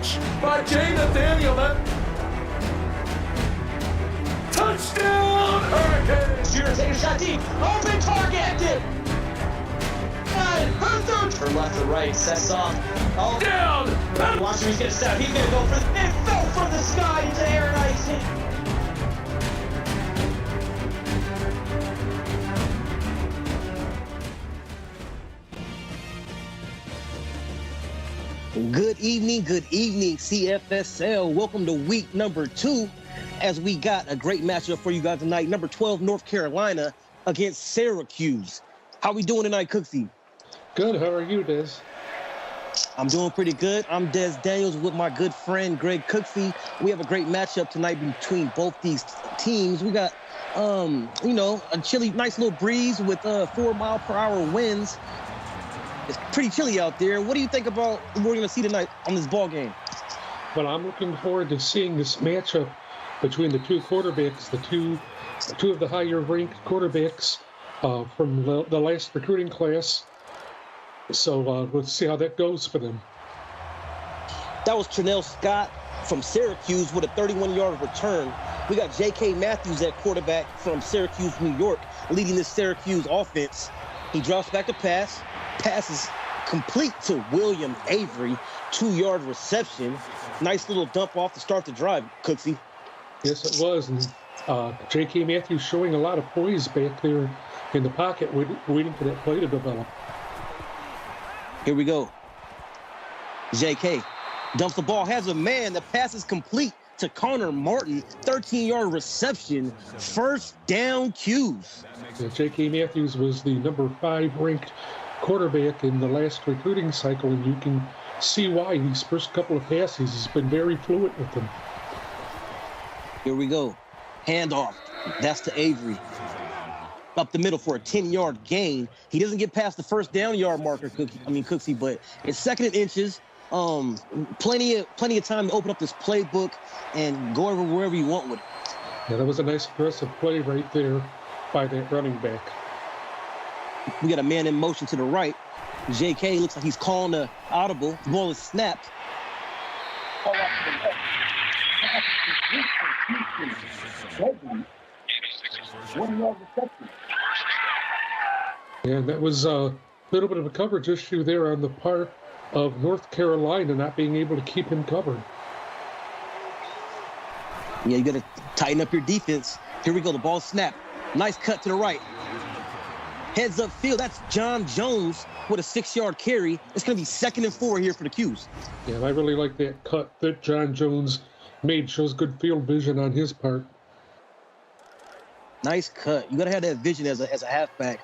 catch by Jay Nathanielman. Touchdown, Hurricanes! Shooter taking a shot deep. Open target! From left to right, sets off. Oh, Down! watch him, he's gonna step. He's gonna go for the. It fell from the sky into air and icing. Good evening, CFSL. Welcome to week number 2 as we got a great matchup for you guys tonight. Number 12, North Carolina against Syracuse. How we doing tonight, Cooksey? Good. How are you, Des? I'm doing pretty good. I'm Des Daniels with my good friend, Greg Cooksey. We have a great matchup tonight between both these teams. We got, a chilly, nice little breeze with 4-mile-per-hour winds. It's pretty chilly out there. What do you think about what we're going to see tonight on this ball game? Well, I'm looking forward to seeing this matchup between the two quarterbacks, the two of the higher-ranked quarterbacks from the last recruiting class. So let's see how that goes for them. That was Trinell Scott from Syracuse with a 31-yard return. We got J.K. Matthews at quarterback from Syracuse, New York, leading this Syracuse offense. He drops back to pass. Pass is complete to William Avery, 2-yard reception. Nice little dump off to start the drive, Cooksey. Yes, it was. And J.K. Matthews showing a lot of poise back there in the pocket, waiting for that play to develop. Here we go. J.K. dumps the ball, has a man. The pass is complete to Connor Martin, 13-yard reception. First down, Q's. Yeah, J.K. Matthews was the number 5 ranked quarterback in the last recruiting cycle, and you can see why these first couple of passes has been very fluent with them. Here we go. Handoff. That's to Avery. Up the middle for a 10-yard gain. He doesn't get past the first down yard marker, Cooksey, but it's second and inches. Plenty of time to open up this playbook and go over wherever you want with it. Yeah, that was a nice aggressive play right there by that running back. We got a man in motion to the right. J.K. looks like he's calling the audible. The ball is snapped. And that was a little bit of a coverage issue there on the part of North Carolina, not being able to keep him covered. Yeah, you got to tighten up your defense. Here we go. The ball snapped. Nice cut to the right. Heads up field. That's John Jones with a 6-yard carry. It's going to be 2nd and 4 here for the Qs. Yeah, I really like that cut that John Jones made. Shows good field vision on his part. Nice cut. You got to have that vision as a halfback.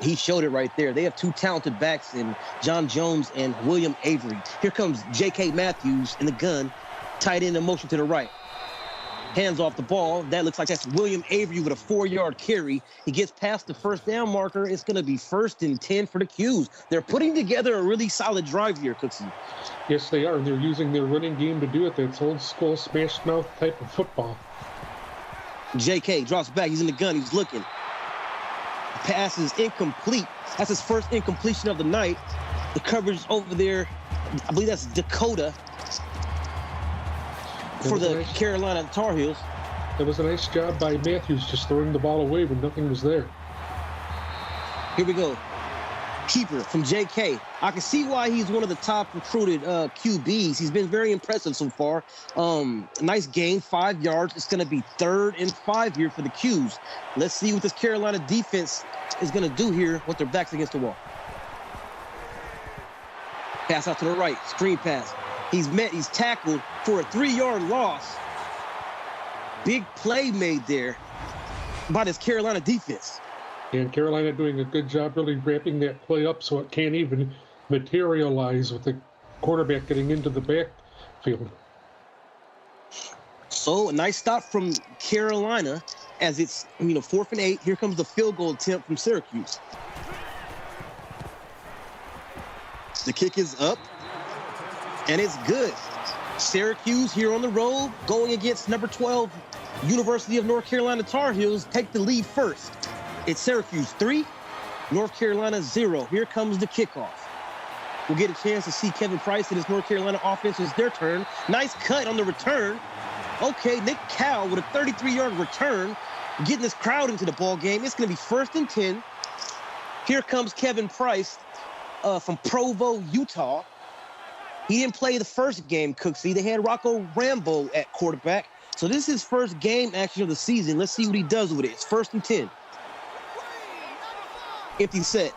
He showed it right there. They have 2 talented backs in John Jones and William Avery. Here comes J.K. Matthews in the gun. Tight end in motion to the right. Hands off the ball. That looks like that's William Avery with a 4-yard carry. He gets past the first down marker. It's going to be 1st and 10 for the Qs. They're putting together a really solid drive here, Cooksey. Yes, they are. They're using their running game to do it. That's old school smash mouth type of football. J.K. drops back. He's in the gun. He's looking. Pass is incomplete. That's his first incompletion of the night. The coverage over there, I believe that's Dakota for the Carolina Tar Heels. It was a nice job by Matthews just throwing the ball away when nothing was there. Here we go. Keeper from J.K. I can see why he's one of the top recruited QBs. He's been very impressive so far. Nice gain, 5 yards. It's going to be 3rd and 5 here for the Qs. Let's see what this Carolina defense is going to do here with their backs against the wall. Pass out to the right, screen pass. He's tackled for a 3-yard loss. Big play made there by this Carolina defense. And Carolina doing a good job really wrapping that play up so it can't even materialize with the quarterback getting into the backfield. So a nice stop from Carolina as it's 4th and 8. Here comes the field goal attempt from Syracuse. The kick is up, and it's good. Syracuse here on the road going against number 12, University of North Carolina Tar Heels, take the lead first. It's Syracuse 3, North Carolina 0. Here comes the kickoff. will get a chance to see Kevin Price and his North Carolina offense. It's their turn. Nice cut on the return. Okay, Nick Cowell with a 33-yard return, getting this crowd into the ball game. It's going to be 1st and 10. Here comes Kevin Price from Provo, Utah. He didn't play the first game, Cooksey. They had Rocco Rambo at quarterback. So this is his first game action of the season. Let's see what he does with it. It's 1st and 10. Empty set.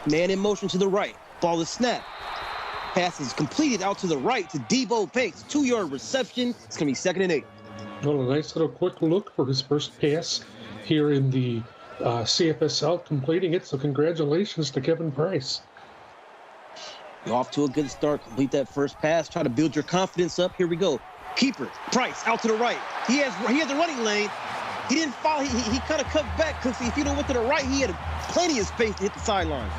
Man in motion to the right. Ball is snapped. Pass is completed out to the right to Debo Banks. 2-yard reception. It's going to be 2nd and 8. Well, a nice little quick look for his first pass here in the CFSL, completing it. So congratulations to Kevin Price. You're off to a good start. Complete that first pass. Try to build your confidence up. Here we go. Keeper, Price, out to the right. He has the running lane. He didn't follow. He kind of cut back, Cooksey. If he went to the right, he had plenty of space to hit the sideline.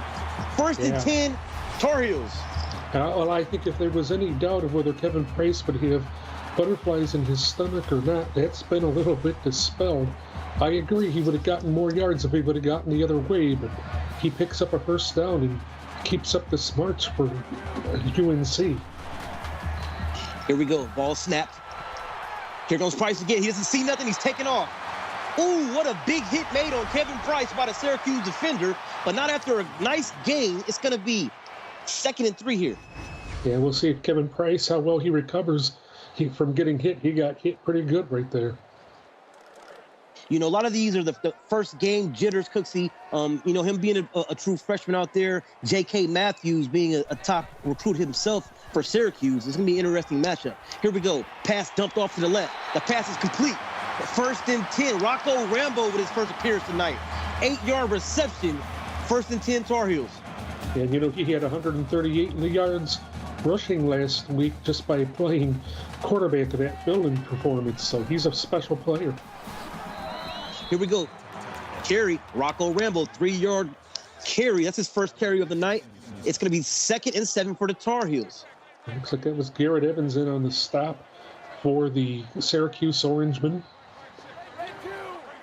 1st and 10, Tar Heels. Well, I think if there was any doubt of whether Kevin Price would have butterflies in his stomach or not, that's been a little bit dispelled. I agree he would have gotten more yards if he would have gotten the other way, but he picks up a first down and keeps up the smarts for UNC. Here we go. Ball snapped. Here goes Price again. He doesn't see nothing. He's taking off. Ooh, what a big hit made on Kevin Price by the Syracuse defender, but not after a nice gain. It's going to be 2nd and 3 here. Yeah, we'll see if Kevin Price, how well he recovers from getting hit. He got hit pretty good right there. You know, a lot of these are the first game jitters, Cooksey. You know, him being a true freshman out there, J.K. Matthews being a top recruit himself for Syracuse. It's going to be an interesting matchup. Here we go. Pass dumped off to the left. The pass is complete. 1st and 10. Rocco Rambo with his first appearance tonight. 8-yard reception. 1st and 10 Tar Heels. And, you know, he had 138 yards rushing last week just by playing quarterback of that building performance. So he's a special player. Here we go. Carry, Rocco Rambo, 3-yard carry. That's his first carry of the night. It's going to be 2nd and 7 for the Tar Heels. Looks like that was Garrett Evans in on the stop for the Syracuse Orangemen.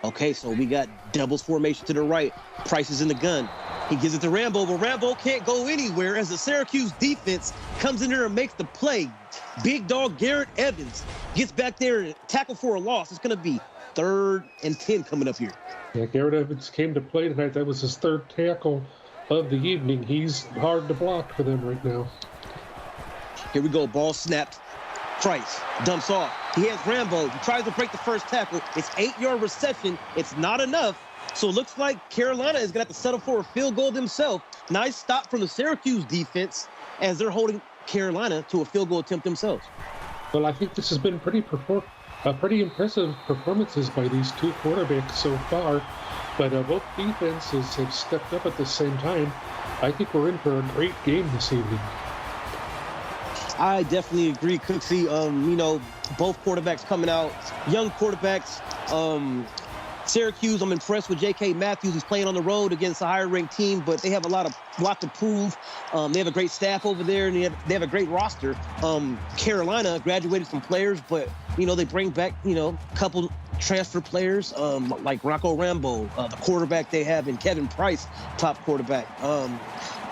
Okay, so we got doubles formation to the right. Price is in the gun. He gives it to Rambo, but Rambo can't go anywhere as the Syracuse defense comes in there and makes the play. Big dog Garrett Evans gets back there and tackle for a loss. It's going to be 3rd and 10 coming up here. Yeah, Garrett Evans came to play tonight. That was his 3rd tackle of the evening. He's hard to block for them right now. Here we go. Ball snapped. Price dumps off. He has Rambo. He tries to break the first tackle. It's 8-yard reception. It's not enough. So it looks like Carolina is going to have to settle for a field goal themselves. Nice stop from the Syracuse defense as they're holding Carolina to a field goal attempt themselves. Well, I think this has been pretty impressive performances by these two quarterbacks so far. But both defenses have stepped up at the same time. I think we're in for a great game this evening. I definitely agree, Cooksey. You know, both quarterbacks coming out, young quarterbacks. Syracuse, I'm impressed with J.K. Matthews. He's playing on the road against a higher-ranked team, but they have a lot to prove. They have a great staff over there, and they have a great roster. Carolina graduated some players, but, you know, they bring back, you know, a couple transfer players like Rocco Rambo, the quarterback they have, and Kevin Price, top quarterback.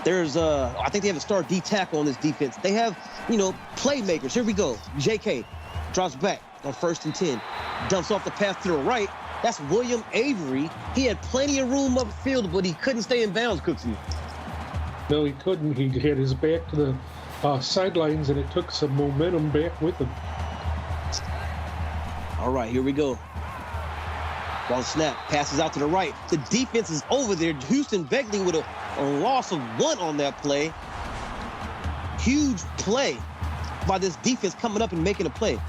I think they have a star D tackle on this defense. They have, you know, playmakers. Here we go. J.K. drops back on 1st and 10. Dumps off the pass to the right. That's William Avery. He had plenty of room upfield, but he couldn't stay in bounds, Cooksey. No, he couldn't. He had his back to the sidelines, and it took some momentum back with him. All right, here we go. Ball snap, passes out to the right. The defense is over there. Houston Begley with a loss of 1 on that play. Huge play by this defense coming up and making a play.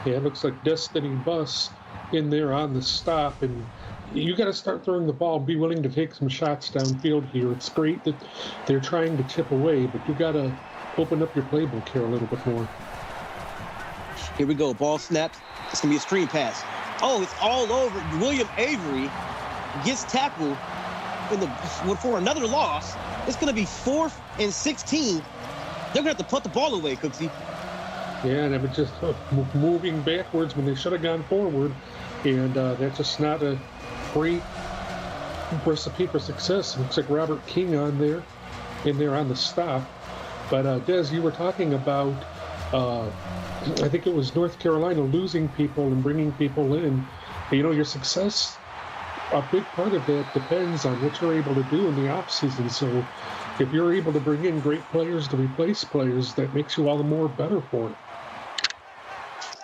Yeah, it looks like Destiny Bus in there on the stop, and you got to start throwing the ball. Be willing to take some shots downfield here. It's great that they're trying to chip away, but you got to open up your playbook here a little bit more. Here we go. Ball snapped. It's going to be a screen pass. Oh, it's all over. William Avery gets tackled for another loss. It's going to be 4th and 16. They're going to have to punt the ball away, Cooksey. Yeah, and it was just moving backwards when they should have gone forward. And that's just not a great recipe for success. It looks like Robert King in there on the stop. But Des, you were talking about, I think it was North Carolina losing people and bringing people in. You know, your success, a big part of that depends on what you're able to do in the offseason. So if you're able to bring in great players to replace players, that makes you all the more better for it.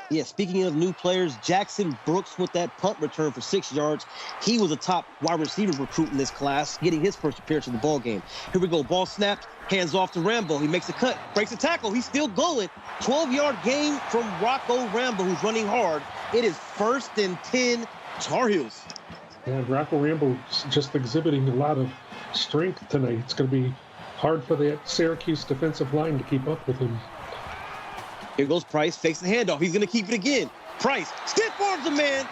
Yeah, speaking of new players, Jackson Brooks with that punt return for 6 yards. He was a top wide receiver recruit in this class, getting his first appearance in the ball game. Here we go. Ball snapped, hands off to Rambo. He makes a cut, breaks a tackle. He's still going. 12-yard gain from Rocco Rambo, who's running hard. It is 1st and 10, Tar Heels. And Rocco Rambo just exhibiting a lot of strength tonight. It's going to be hard for that Syracuse defensive line to keep up with him. Here goes Price, fakes the handoff. He's going to keep it again. Price, stiff arms the man.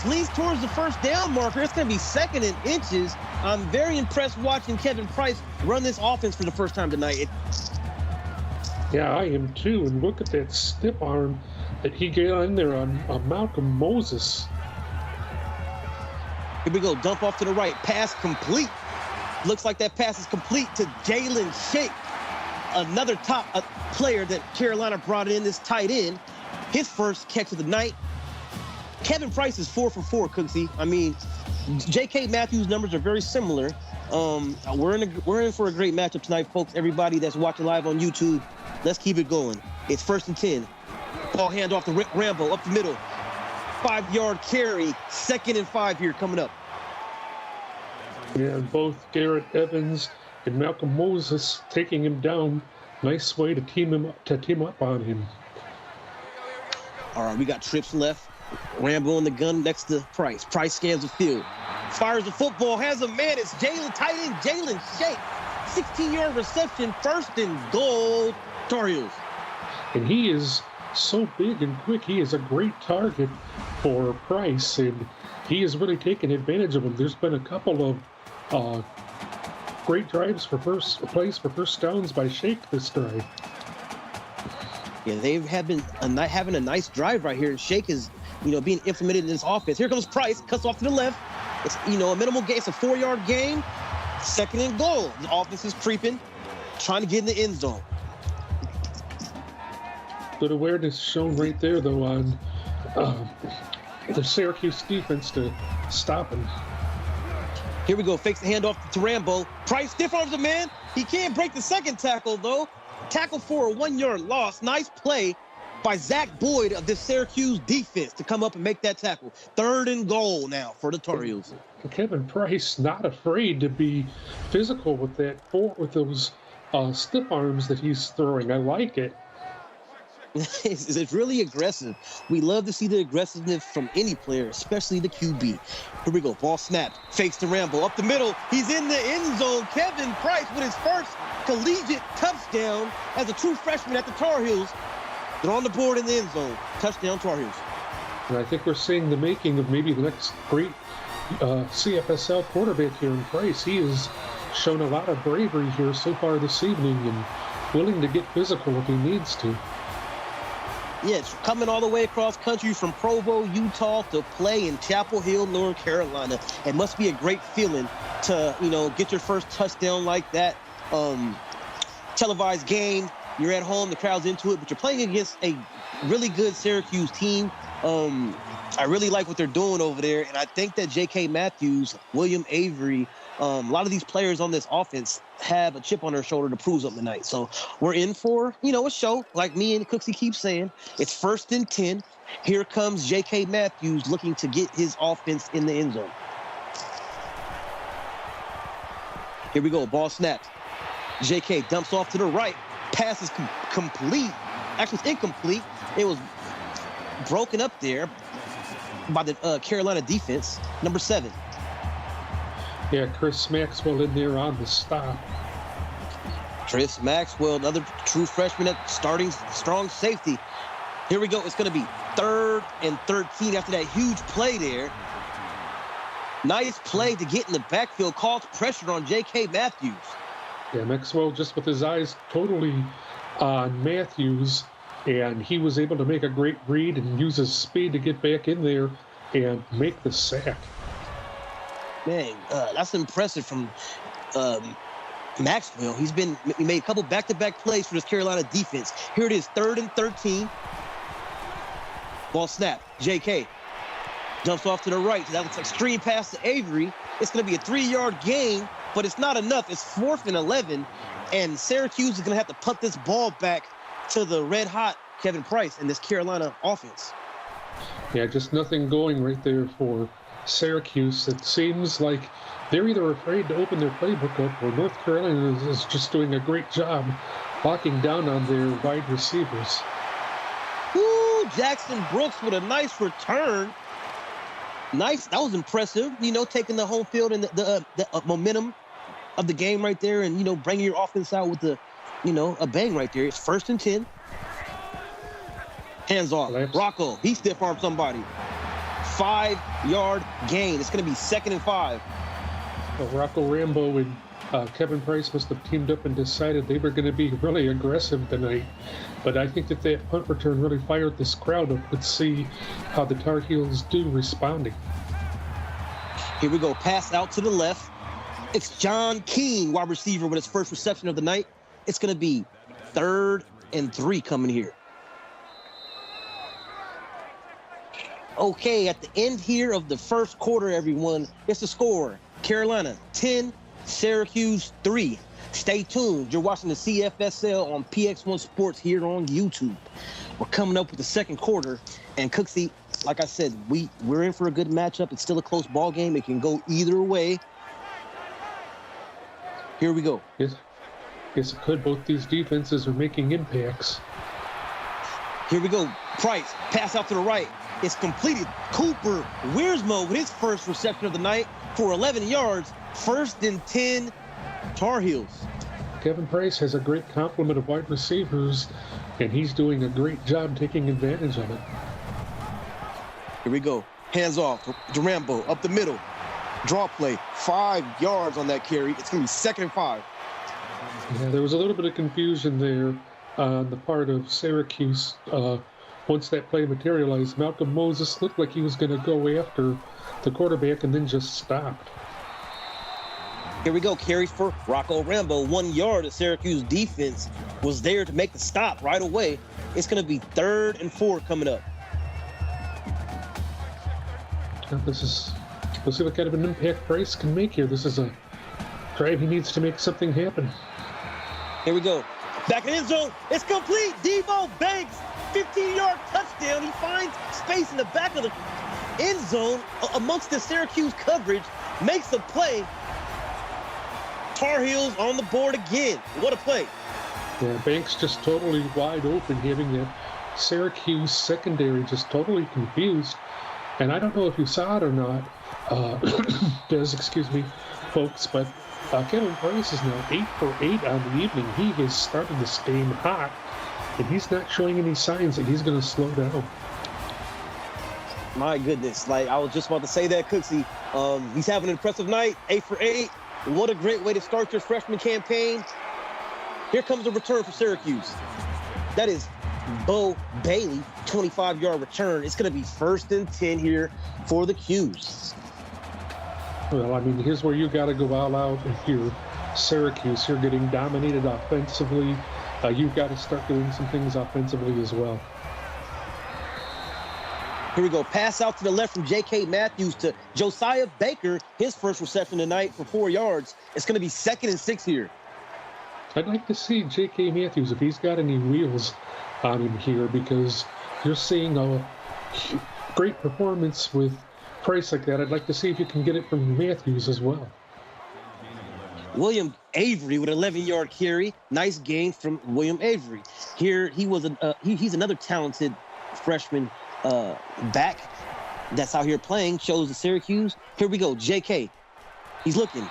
Leans towards the first down marker. It's going to be 2nd and inches. I'm very impressed watching Kevin Price run this offense for the first time tonight. Yeah, I am too. And look at that stiff arm that he got in there on Malcolm Moses. Here we go. Dump off to the right. Pass complete. Looks like that pass is complete to Jalen Shake. Another top player that Carolina brought in, this tight end. His first catch of the night. Kevin Price is 4 for 4, Cooksey. I mean, J.K. Matthews' numbers are very similar. We're in for a great matchup tonight, folks. Everybody that's watching live on YouTube, let's keep it going. It's 1st and 10. Ball handoff to Rambo up the middle. 5-yard carry. 2nd and 5 here coming up. Yeah, both Garrett Evans and Malcolm Moses taking him down. Nice way to team up on him. All right, we got trips left. Rambo in the gun next to Price. Price scans the field. Fires the football, has a man. It's tight end Jalen Shake. 16-yard reception, 1st and goal, Tar Heels. And he is so big and quick. He is a great target for Price, and he has really taken advantage of him. There's been a couple of great drives for first downs by Shake this drive. Yeah, they have been having a nice drive right here. And Shake is, being implemented in this offense. Here comes Price, cuts off to the left. It's, a minimal gain. It's a 4-yard gain. 2nd and goal. The offense is creeping, trying to get in the end zone. Good awareness shown right there, though, on the Syracuse defense to stop him. Here we go. Fakes the handoff to Rambo. Price stiff arms the man. He can't break the 2nd tackle, though. Tackle for a 1-yard loss. Nice play by Zach Boyd of the Syracuse defense to come up and make that tackle. 3rd and goal now for the Tar Heels. Kevin Price not afraid to be physical with those stiff arms that he's throwing. I like it. It's really aggressive. We love to see the aggressiveness from any player, especially the QB. Here we go. Ball snapped. Fakes to Rambo. Up the middle. He's in the end zone. Kevin Price with his first collegiate touchdown as a true freshman at the Tar Heels. They're on the board in the end zone. Touchdown, Tar Heels. And I think we're seeing the making of maybe the next great CFSL quarterback here in Price. He has shown a lot of bravery here so far this evening and willing to get physical if he needs to. Yeah, it's coming all the way across country from Provo, Utah to play in Chapel Hill, North Carolina. It must be a great feeling to, get your first touchdown like that. Televised game, you're at home, the crowd's into it, but you're playing against a really good Syracuse team. I really like what they're doing over there, and I think that J.K. Matthews, William Avery, a lot of these players on this offense have a chip on their shoulder to prove something tonight. So we're in for, a show, like me and Cooksey keep saying. It's 1st and 10. Here comes J.K. Matthews looking to get his offense in the end zone. Here we go. Ball snapped. J.K. dumps off to the right. Pass is complete. Actually, it's incomplete. It was broken up there by the Carolina defense. Number 7. Yeah, Chris Maxwell in there on the stop. Chris Maxwell, another true freshman at starting strong safety. Here we go. It's going to be 3rd and 13 after that huge play there. Nice play to get in the backfield, cause pressure on J.K. Matthews. Yeah, Maxwell just with his eyes totally on Matthews, and he was able to make a great read and use his speed to get back in there and make the sack. Man, that's impressive from Maxwell, he made a couple back-to-back plays for this Carolina defense. Here it is, 3rd and 13. Ball snap. JK jumps off to the right. That looks like screen pass to Avery. It's going to be a 3-yard gain, but it's not enough. It's 4th and 11, and Syracuse is going to have to punt this ball back to the red-hot Kevin Price in this Carolina offense. Yeah, just nothing going right there for Syracuse. It seems like they're either afraid to open their playbook up, or North Carolina is just doing a great job locking down on their wide receivers. Ooh, Jackson Brooks with a nice return. Nice. That was impressive, taking the home field and the momentum of the game right there, and, bringing your offense out with a bang right there. It's 1st and 10. Hands off. Rocco, he stiff-armed somebody. 5-yard gain. It's going to be 2nd and 5. Well, Rocco Rambo and Kevin Price must have teamed up and decided they were going to be really aggressive tonight. But I think that punt return really fired this crowd up. Let's see how the Tar Heels do responding. Here we go. Pass out to the left. It's John King, wide receiver, with his first reception of the night. It's going to be 3rd and 3 coming here. Okay, at the end here of the first quarter, everyone, it's the score. Carolina 10, Syracuse 3. Stay tuned. You're watching the CFSL on PX1 Sports here on YouTube. We're coming up with the second quarter, and Cooksey, like I said, we're in for a good matchup. It's still a close ball game. It can go either way. Here we go. Yes, it could. Both these defenses are making impacts. Here we go. Price, pass out to the right. It's completed. Cooper Wiersma with his first reception of the night for 11 yards. 1st and 10, Tar Heels. Kevin Price has a great complement of wide receivers, and he's doing a great job taking advantage of it. Here we go. Hands off. Durambo up the middle. Draw play. 5 yards on that carry. It's going to be 2nd and 5. Yeah, there was a little bit of confusion there on the part of Syracuse. Once that play materialized, Malcolm Moses looked like he was going to go after the quarterback and then just stopped. Here we go. Carry for Rocco Rambo. 1 yard. The Syracuse defense was there to make the stop right away. It's going to be 3rd and 4 coming up. Let's see what kind of an impact Price can make here. This is a drive he needs to make something happen. Here we go. Back in the end zone. It's complete. Devo Banks, 15-yard touchdown. He finds space in the back of the end zone amongst the Syracuse coverage. Makes a play. Tar Heels on the board again. What a play. Yeah, Banks just totally wide open, having that Syracuse secondary just totally confused. And I don't know if you saw it or not, excuse me, folks, but Kevin Price is now 8 for 8 on the evening. He has started this game hot, and he's not showing any signs that he's going to slow down. My goodness. Like, I was just about to say that, Cooksey. He's having an impressive night, 8 for 8. What a great way to start your freshman campaign. Here comes the return for Syracuse. That is Bo Bailey, 25-yard return. It's going to be 1st and 10 here for the Qs. Well, I mean, here's where you got to go all out if you're Syracuse. You're getting dominated offensively. You've got to start doing some things offensively as well. Here we go. Pass out to the left from J.K. Matthews to Josiah Baker. His first reception tonight for 4 yards. It's going to be 2nd and 6 here. I'd like to see J.K. Matthews, if he's got any wheels on him here, because you're seeing a great performance with Price like that. I'd like to see if you can get it from Matthews as well. William Avery with an 11-yard carry. Nice gain from William Avery. Here he was he's another talented freshman back that's out here playing. Shows the Syracuse. Here we go. JK. He's looking.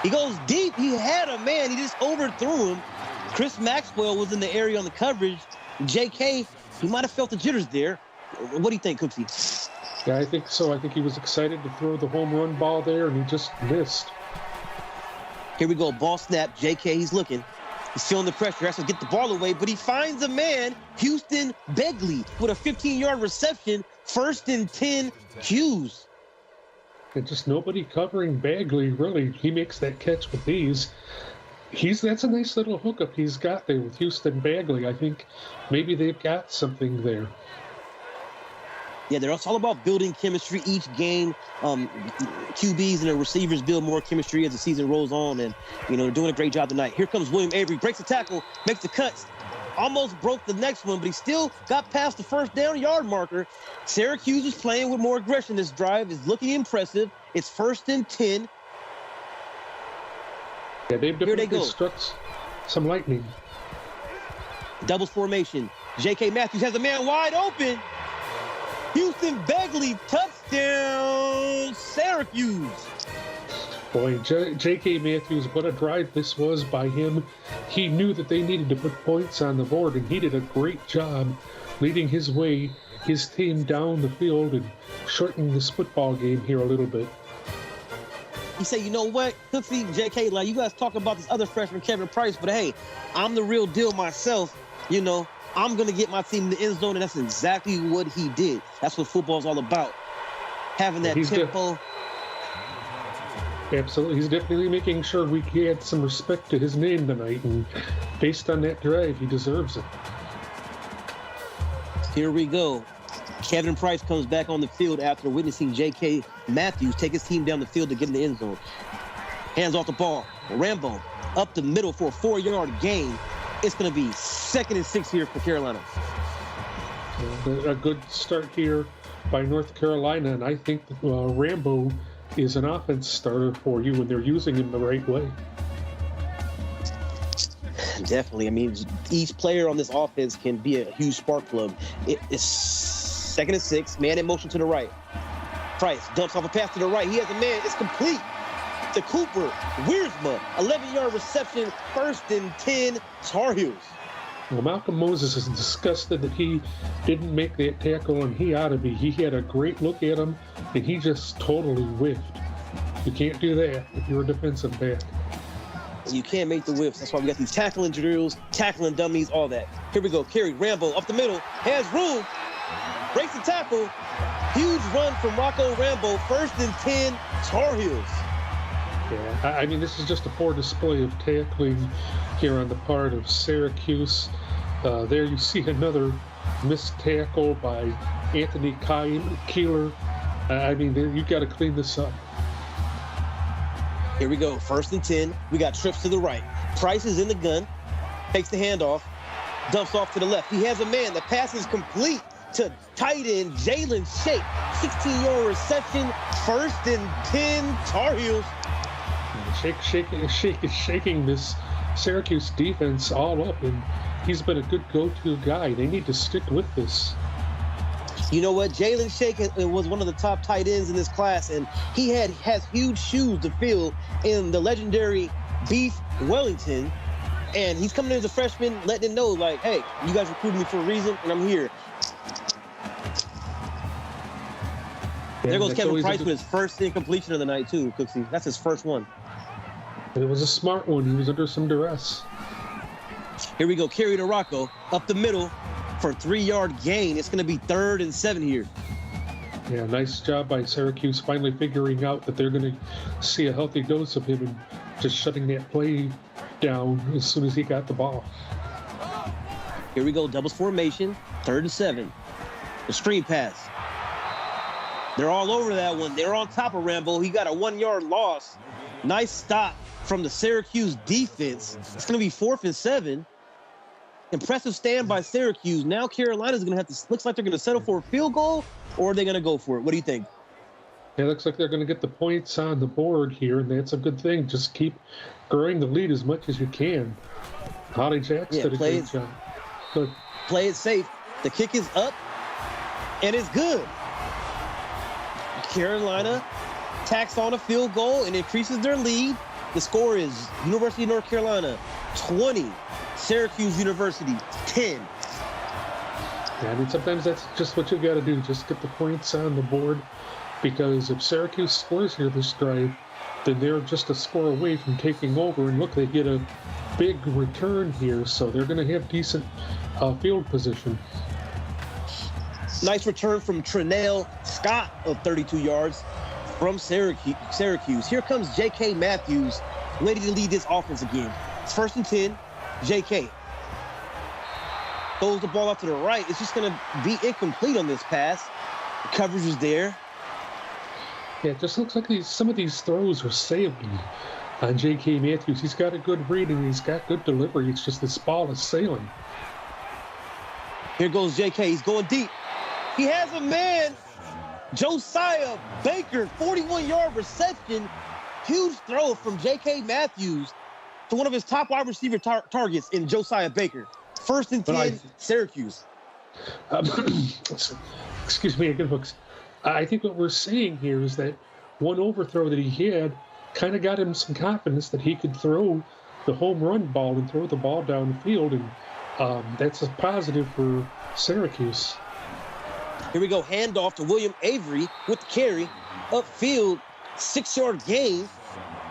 He goes deep. He had a man. He just overthrew him. Chris Maxwell was in the area on the coverage. JK, he might have felt the jitters there. What do you think, Cooksey? Yeah, I think so. I think he was excited to throw the home run ball there, and he just missed. Here we go. Ball snap. JK, he's looking. He's feeling the pressure. Has to get the ball away, but he finds a man, Houston Begley, with a 15-yard reception. 1st and 10 Qs. And just nobody covering Bagley, really. He makes that catch with ease. That's a nice little hookup he's got there with Houston Bagley. I think maybe they've got something there. Yeah, it's all about building chemistry each game. QBs and the receivers build more chemistry as the season rolls on, and they're doing a great job tonight. Here comes William Avery, breaks the tackle, makes the cuts, almost broke the next one, but he still got past the first down yard marker. Syracuse is playing with more aggression. This drive is looking impressive. It's 1st and 10. Yeah, they've Here they definitely go. struck some lightning. Doubles formation. J.K. Matthews has a man wide open. Houston Bagley, touchdown, Syracuse. Boy, J.K. Matthews, what a drive this was by him. He knew that they needed to put points on the board, and he did a great job leading his team down the field and shortening this football game here a little bit. He said, you know what, Cooksey, J.K., like, you guys talk about this other freshman, Kevin Price, but hey, I'm the real deal myself. I'm going to get my team in the end zone, and that's exactly what he did. That's what football's all about, having that tempo. Absolutely. He's definitely making sure we add some respect to his name tonight, and based on that drive, he deserves it. Here we go. Kevin Price comes back on the field after witnessing J.K. Matthews take his team down the field to get in the end zone. Hands off the ball. Rambo up the middle for a 4-yard gain. It's going to be 2nd and 6 here for Carolina. A good start here by North Carolina, and I think Rambo is an offense starter for you when they're using him the right way. Definitely. I mean, each player on this offense can be a huge spark plug. It's 2nd and 6, man in motion to the right. Price dumps off a pass to the right. He has a man. It's complete to Cooper. Wiersma, 11-yard reception, 1st and 10, Tar Heels. Well, Malcolm Moses is disgusted that he didn't make that tackle, and he ought to be. He had a great look at him, and he just totally whiffed. You can't do that if you're a defensive back. You can't make the whiffs. That's why we got these tackling drills, tackling dummies, all that. Here we go. Carry Rambo up the middle. Has room. Breaks the tackle. Huge run from Rocco Rambo. 1st and 10, Tar Heels. Yeah, I mean, this is just a poor display of tackling here on the part of Syracuse. There you see another missed tackle by Anthony Keeler. I mean, you got to clean this up. Here we go. 1st and 10. We got trips to the right. Price is in the gun. Takes the handoff. Dumps off to the left. He has a man. The pass is complete to tight end Jalen Shake. 16-yard reception. 1st and 10, Tar Heels. Shake is shaking this Syracuse defense all up, and he's been a good go-to guy. They need to stick with this. You know what? Jalen Shake was one of the top tight ends in this class, and he has huge shoes to fill in the legendary Beef Wellington. And he's coming in as a freshman, letting him know, like, hey, you guys recruited me for a reason, and I'm here. There goes Kevin Price with his first incompletion of the night, too, Cooksey. That's his first one. It was a smart one. He was under some duress. Here we go. Carry to Rocco. Up the middle for a 3-yard gain. It's going to be 3rd and 7 here. Yeah, nice job by Syracuse finally figuring out that they're going to see a healthy dose of him and just shutting that play down as soon as he got the ball. Here we go. Doubles formation. 3rd and 7. The screen pass. They're all over that one. They're on top of Rambo. He got a 1-yard loss. Nice stop from the Syracuse defense. It's going to be 4th and 7. Impressive stand by Syracuse. Now Carolina's going to have to, looks like they're going to settle for a field goal, or are they going to go for it? What do you think? It looks like they're going to get the points on the board here, and that's a good thing. Just keep growing the lead as much as you can. Holly Jacks did a great job. Good. Play it safe. The kick is up, and it's good. Carolina tacks on a field goal and increases their lead. The score is University of North Carolina 20, Syracuse University 10. Yeah, I mean, sometimes that's just what you got to do. Just get the points on the board, because if Syracuse scores here this drive, then they're just a score away from taking over. And look, they get a big return here, so they're going to have decent field position. Nice return from Trenell Scott of 32 yards from Syracuse. Here comes J.K. Matthews, ready to lead this offense again. It's 1st and 10. JK throws the ball out to the right. It's just going to be incomplete on this pass. The coverage is there. Yeah, it just looks like some of these throws are sailing on J.K. Matthews. He's got a good read and he's got good delivery. It's just this ball is sailing. Here goes JK. He's going deep. He has a man. Josiah Baker, 41-yard reception. Huge throw from J.K. Matthews to one of his top wide receiver targets in Josiah Baker. 1st and 10, Syracuse. Excuse me again, folks. I think what we're seeing here is that one overthrow that he had kind of got him some confidence that he could throw the home run ball and throw the ball downfield, and that's a positive for Syracuse. Here we go, handoff to William Avery with the carry. Upfield, 6-yard gain.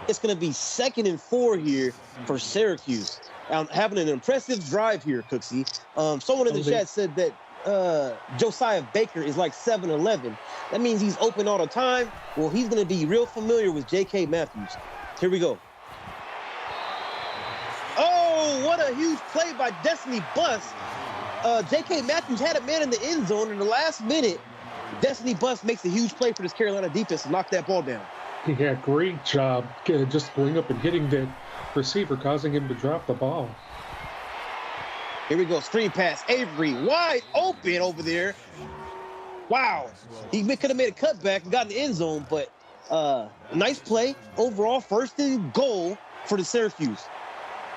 It's going to be 2nd and 4 here for Syracuse. Having an impressive drive here, Cooksey. Someone in the chat said that Josiah Baker is like 7'11". That means he's open all the time. Well, he's going to be real familiar with J.K. Matthews. Here we go. Oh, what a huge play by Destiny Bus. J.K. Matthews had a man in the end zone in the last minute. Destiny Bus makes a huge play for this Carolina defense to knock that ball down. Yeah, great job just going up and hitting that receiver, causing him to drop the ball. Here we go, screen pass. Avery wide open over there. Wow. He could have made a cutback and got in the end zone, but nice play. Overall, 1st and goal for the Syracuse.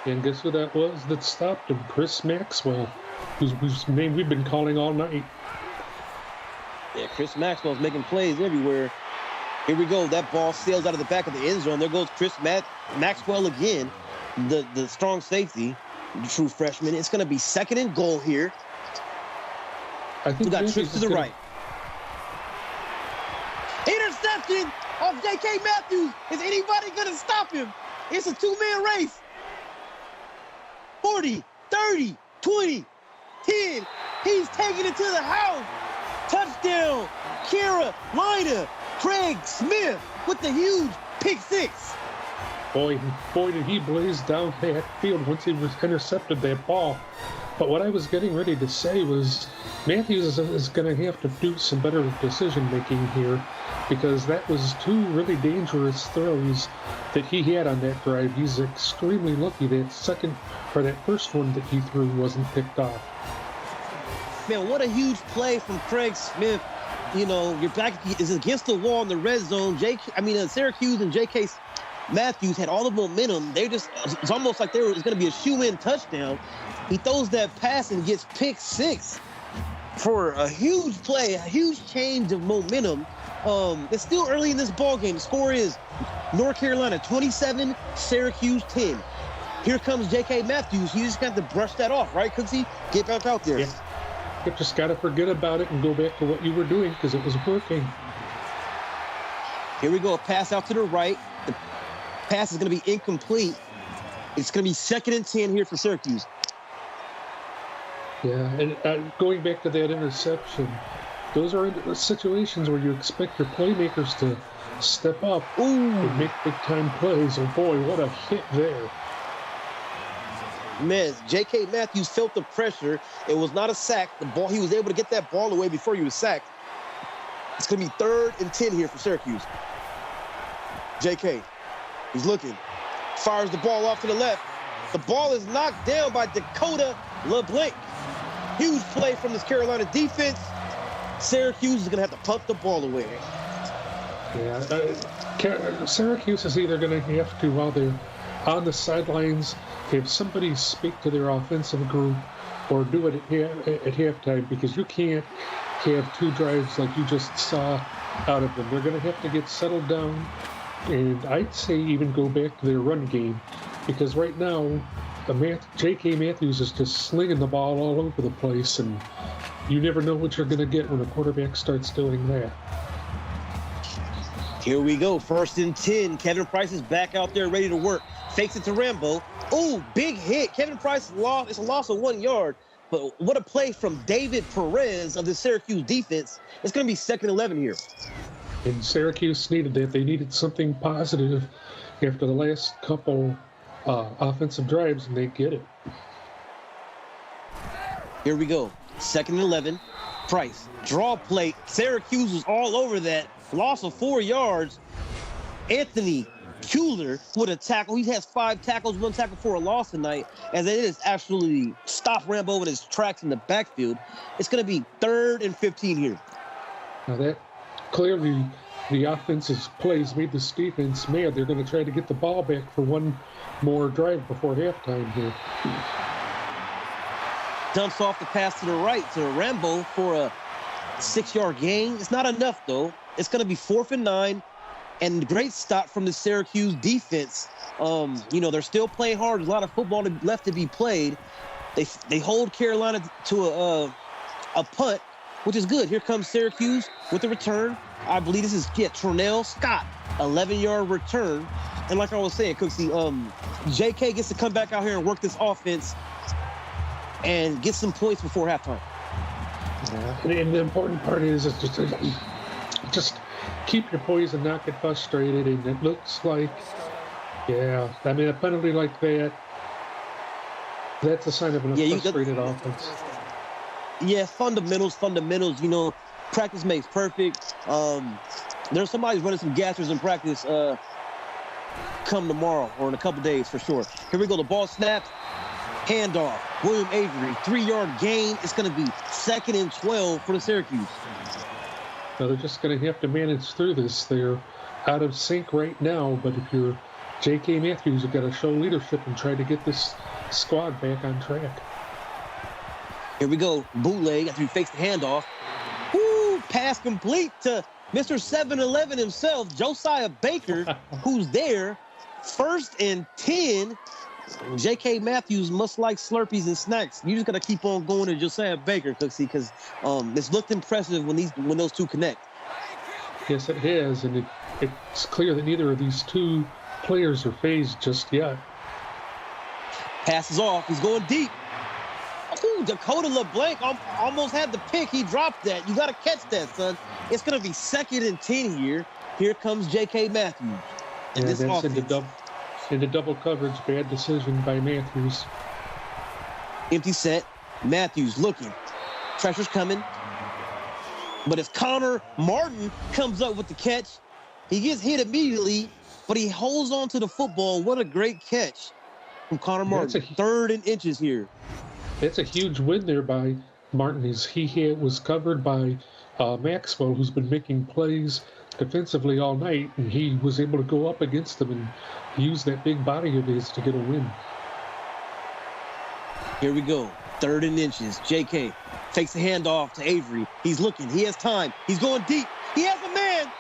And guess who that was that stopped him? Chris Maxwell, whose name we've been calling all night. Yeah, Chris Maxwell's making plays everywhere. Here we go. That ball sails out of the back of the end zone. There goes Chris Maxwell again, the strong safety, the true freshman. It's going to be 2nd and goal here. I think we got trips to the right. Interception of J.K. Matthews. Is anybody going to stop him? It's a 2-man race. 40, 30, 20, 10. He's taking it to the house. Touchdown. Carolina. Craig Smith with the huge pick 6. Boy, did he blaze down that field once he intercepted that ball. But what I was getting ready to say was Matthews is going to have to do some better decision-making here, because that was 2 really dangerous throws that he had on that drive. He's extremely lucky that first one that he threw wasn't picked off. Man, what a huge play from Craig Smith. You know, your back is against the wall in the red zone. Syracuse and J.K. Matthews had all the momentum. It's almost like it was going to be a shoe-in touchdown. He throws that pass and gets pick 6 for a huge play, a huge change of momentum. It's still early in this ball game. The score is North Carolina 27, Syracuse 10. Here comes J.K. Matthews. You just got to brush that off, right, Cooksey? Get back out there. Yeah. You just got to forget about it and go back to what you were doing, because it was working. Here we go, a pass out to the right. The pass is going to be incomplete. It's going to be 2nd and 10 here for Syracuse. Yeah, and going back to that interception, those are situations where you expect your playmakers to step up and make big-time plays. Oh, boy, what a hit there. Man, J.K. Matthews felt the pressure. It was not a sack. He was able to get that ball away before he was sacked. It's going to be 3rd and 10 here for Syracuse. J.K. He's looking. Fires the ball off to the left. The ball is knocked down by Dakota LeBlanc. Huge play from this Carolina defense. Syracuse is going to have to punt the ball away. Yeah, Syracuse is either going to have to, while they're on the sidelines, have somebody speak to their offensive group, or do it at halftime, because you can't have 2 drives like you just saw out of them. They're going to have to get settled down, and I'd say even go back to their run game, because right now J.K. Matthews is just slinging the ball all over the place, and you never know what you're going to get when a quarterback starts doing that. Here we go, 1st and 10. Kevin Price is back out there ready to work. Fakes it to Rambo. Oh, big hit. Kevin Price lost. It's a loss of 1 yard. But what a play from David Perez of the Syracuse defense. It's going to be 2nd and 11 here. And Syracuse needed that. They needed something positive after the last couple offensive drives, and they get it. Here we go. 2nd and 11. Price. Draw play. Syracuse was all over that. Loss of 4 yards. Anthony Kuehler with a tackle. He has 5 tackles, 1 tackle for a loss tonight, as it is absolutely stopped Rambo in his tracks in the backfield. It's going to be 3rd and 15 here. Now that clearly the offense's plays made this defense mad. They're going to try to get the ball back for one more drive before halftime here. Dumps off the pass to the right to Rambo for a 6-yard gain. It's not enough, though. It's going to be 4th and 9, and great stop from the Syracuse defense. They're still playing hard. There's a lot of football left to be played. They hold Carolina to a punt, which is good. Here comes Syracuse with the return. I believe this is Tronell Scott, 11-yard return. And like I was saying, Cooksey, JK gets to come back out here and work this offense and get some points before halftime. Yeah. And the important part is just keep your poise and not get frustrated. And it looks like, a penalty like that, that's a sign of a frustrated offense. Yeah, fundamentals. Practice makes perfect. There's somebody running some gassers in practice come tomorrow or in a couple days for sure. Here we go. The ball snaps. Handoff. William Avery, 3-yard gain. It's going to be 2nd and 12 for the Syracuse. Now they're just going to have to manage through this. They're out of sync right now, but if you're J.K. Matthews, you've got to show leadership and try to get this squad back on track. Here we go. Bootleg after he fakes the handoff. Woo! Pass complete to Mr. 7-Eleven himself, Josiah Baker, who's there. 1st and 10. J.K. Matthews must like Slurpees and snacks. You just got to keep on going to Josiah Baker, Cooksey, because it's looked impressive when those two connect. Yes, it has, and it's clear that neither of these two players are phased just yet. Passes off. He's going deep. Ooh, Dakota LeBlanc almost had the pick. He dropped that. You got to catch that, son. It's going to be 2nd and 10 here. Here comes J.K. Matthews. And this that's into double coverage. Bad decision by Matthews. Empty set. Matthews looking. Pressure's coming. But as Connor Martin comes up with the catch, he gets hit immediately, but he holds on to the football. What a great catch from Connor Martin. 3rd and inches here. That's a huge win there by Martin. He was covered by Maxwell, who's been making plays defensively all night, and he was able to go up against them and use that big body of his to get a win. Here we go. 3rd and inches. JK takes the handoff to Avery. He's looking. He has time. He's going deep. He has a man.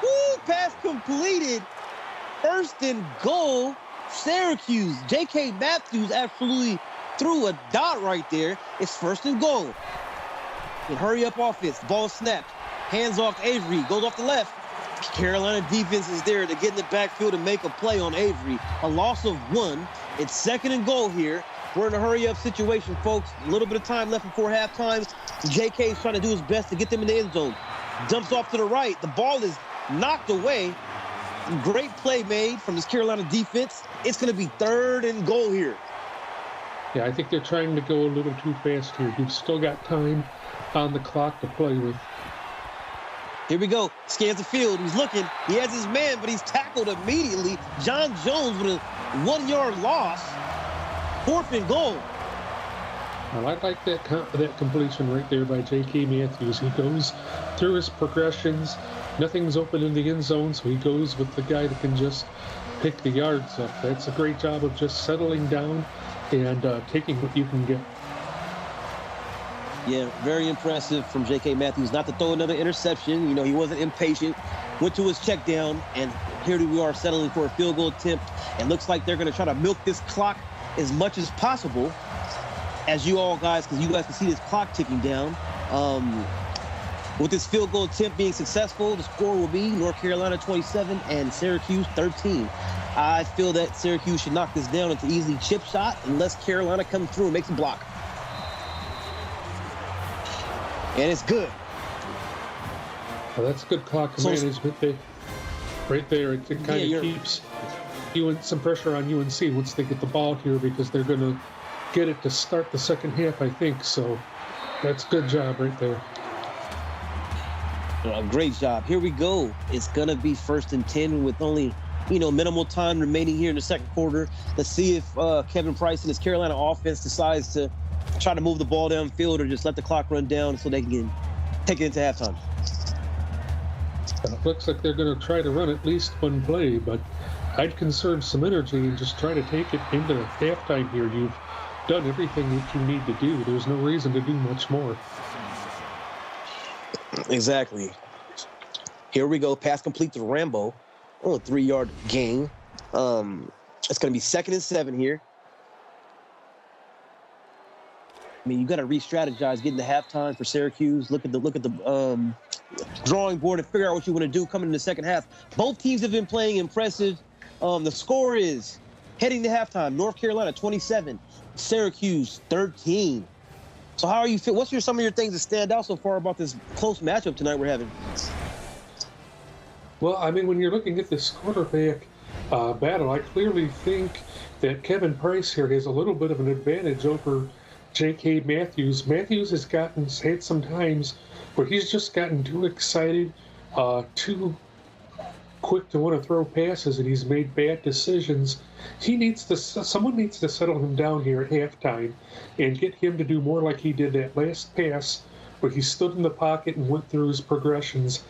Woo! Pass completed. 1st and goal. Syracuse. J.K. Matthews absolutely threw a dot right there. It's 1st and goal. And hurry up offense. Ball snapped. Hands off Avery. Goes off the left. Carolina defense is there to get in the backfield and make a play on Avery. A loss of 1. It's 2nd and goal here. We're in a hurry-up situation, folks. A little bit of time left before halftime. J.K. is trying to do his best to get them in the end zone. Dumps off to the right. The ball is knocked away. Great play made from this Carolina defense. It's going to be 3rd and goal here. Yeah, I think they're trying to go a little too fast here. You've still got time on the clock to play with. Here we go. Scans the field. He's looking. He has his man, but he's tackled immediately. John Jones with a 1-yard loss. 4th and goal. Well, I like that completion right there by J.K. Matthews. He goes through his progressions. Nothing's open in the end zone, so he goes with the guy that can just pick the yards up. That's a great job of just settling down and taking what you can get. Yeah, very impressive from J.K. Matthews not to throw another interception. You know, he wasn't impatient. Went to his check down, and here we are settling for a field goal attempt. It looks like they're going to try to milk this clock as much as possible, as you all guys, because you guys can see this clock ticking down. With this field goal attempt being successful, the score will be North Carolina 27 and Syracuse 13. I feel that Syracuse should knock this down into easy chip shot unless Carolina comes through and makes a block. And it's good. Well, that's good clock management right there. It kind of some pressure on UNC once they get the ball here because they're going to get it to start the second half, I think. So that's a good job right there. Great job. Here we go. It's going to be 1st and 10 with only, minimal time remaining here in the second quarter. Let's see if Kevin Price and his Carolina offense decides to try to move the ball downfield or just let the clock run down so they can take it into halftime. It looks like they're going to try to run at least one play, but I'd conserve some energy and just try to take it into halftime here. You've done everything that you need to do. There's no reason to do much more. Exactly. Here we go. Pass complete to Rambo. On a 3-yard gain. It's going to be 2nd and 7 here. I mean, you got to re-strategize getting to halftime for Syracuse. Look at the drawing board and figure out what you want to do coming in the second half. Both teams have been playing impressive. The score is heading to halftime. North Carolina 27, Syracuse 13. So how are you feel? What's some of your things that stand out so far about this close matchup tonight we're having? Well, I mean, when you're looking at this quarterback battle, I clearly think that Kevin Price here has a little bit of an advantage over J.K. Matthews. Matthews has had some times where he's just gotten too excited, too quick to want to throw passes, and he's made bad decisions. Someone needs to settle him down here at halftime and get him to do more like he did that last pass where he stood in the pocket and went through his progressions.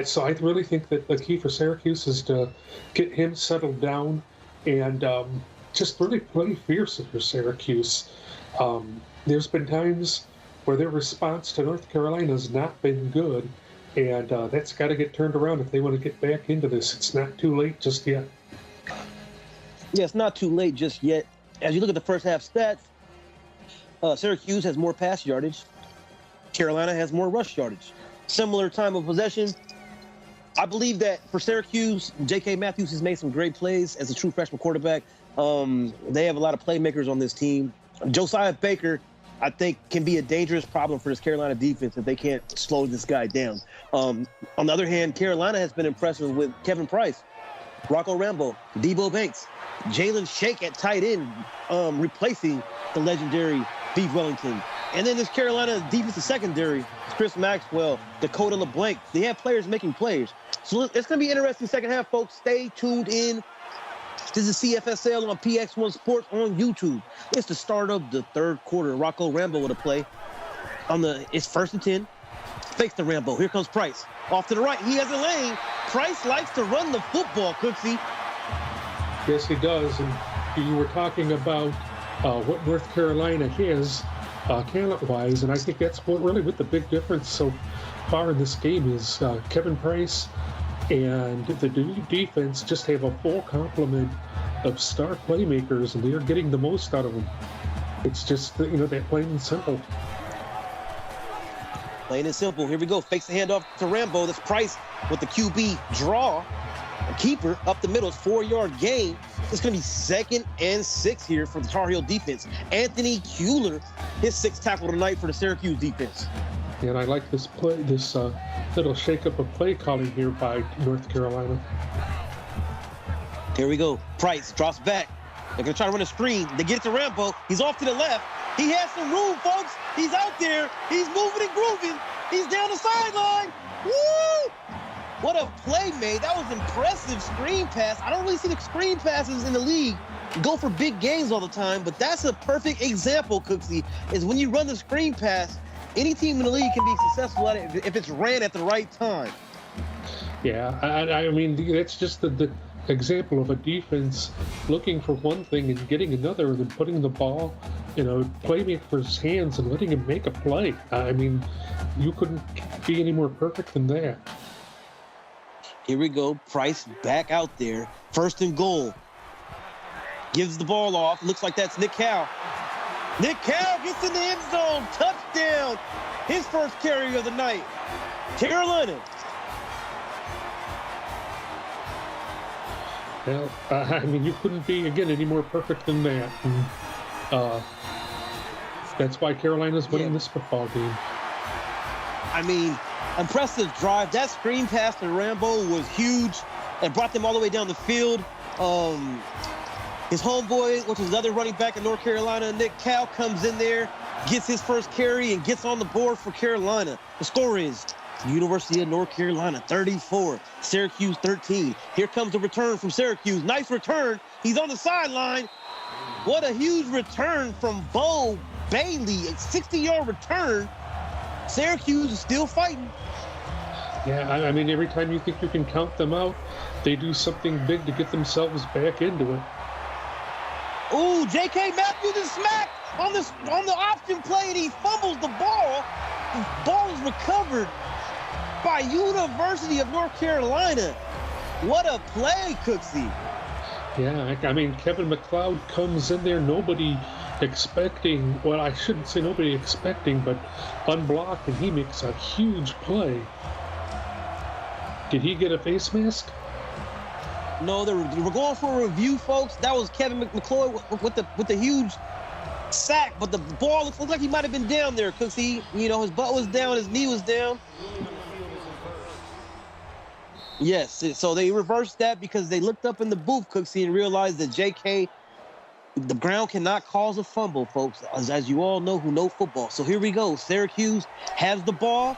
So I really think that the key for Syracuse is to get him settled down and just really play fierce for Syracuse. There's been times where their response to North Carolina has not been good, and that's got to get turned around if they want to get back into this. It's not too late just yet. Yeah, it's not too late just yet. As you look at the first half stats, Syracuse has more pass yardage. Carolina has more rush yardage. Similar time of possession. I believe that for Syracuse, J.K. Matthews has made some great plays as a true freshman quarterback. They have a lot of playmakers on this team. Josiah Baker, I think, can be a dangerous problem for this Carolina defense if they can't slow this guy down. On the other hand, Carolina has been impressive with Kevin Price, Rocco Rambo, Debo Banks, Jalen Shake at tight end, replacing the legendary Beef Wellington. And then this Carolina defensive secondary, Chris Maxwell, Dakota LeBlanc. They have players making plays. So it's going to be interesting second half, folks. Stay tuned in. This is CFSL on PX1 Sports on YouTube. It's the start of the third quarter. Rocco Rambo with a play. It's 1st and 10. Fakes to Rambo. Here comes Price. Off to the right. He has a lane. Price likes to run the football, Cooksey. Yes, he does. And you were talking about what North Carolina has talent-wise, and I think that's what the big difference so far in this game is. Kevin Price and the defense just have a full complement of star playmakers, and they are getting the most out of them. It's just, that plain and simple. Plain and simple. Here we go. Fakes the handoff to Rambo. That's Price with the QB draw. A keeper up the middle. It's 4-yard gain. It's going to be 2nd and 6 here for the Tar Heel defense. Anthony Kuehler, his 6th tackle tonight for the Syracuse defense. And I like this play, this little shakeup of play calling here by North Carolina. Here we go. Price drops back. They're going to try to run a screen. They get it to Rambo. He's off to the left. He has some room, folks. He's out there. He's moving and grooving. He's down the sideline. Woo! What a play made. That was impressive screen pass. I don't really see the screen passes in the league go for big gains all the time, but that's a perfect example, Cooksey, is when you run the screen pass, any team in the league can be successful at it if it's ran at the right time. Yeah, I mean, that's just the example of a defense looking for one thing and getting another, and then putting the ball, playmaker's hands and letting him make a play. I mean, you couldn't be any more perfect than that. Here we go. Price back out there. 1st and goal. Gives the ball off. Looks like that's Nick Cal. Nick Cal gets in the end zone. Touchdown. His first carry of the night. Carolina. Well, I mean, you couldn't be, again, any more perfect than that. And, that's why Carolina's winning this football game. I mean, impressive drive. That screen pass to Rambo was huge and brought them all the way down the field. His homeboy, which is another running back in North Carolina, Nick Cal, comes in there, gets his first carry, and gets on the board for Carolina. The score is University of North Carolina 34, Syracuse 13. Here comes the return from Syracuse. Nice return. He's on the sideline. What a huge return from Bo Bailey, a 60-yard return. Syracuse is still fighting. Yeah, I mean, every time you think you can count them out, they do something big to get themselves back into it. Ooh, J.K. Matthews is smacked on the option play, and he fumbles the ball. The ball is recovered by University of North Carolina. What a play, Cooksey. Yeah, I mean, Kevin McLeod comes in there, nobody expecting, well, I shouldn't say nobody expecting, but unblocked, and he makes a huge play. Did he get a face mask? No, we're going for a review, folks. That was Kevin McLeod with the huge sack, but the ball looks like he might have been down there, Cooksey. You know, his butt was down, his knee was down. Yes, so they reversed that because they looked up in the booth, Cooksey, and realized that JK, the ground cannot cause a fumble, folks, as you all know who know football. So here we go. Syracuse has the ball.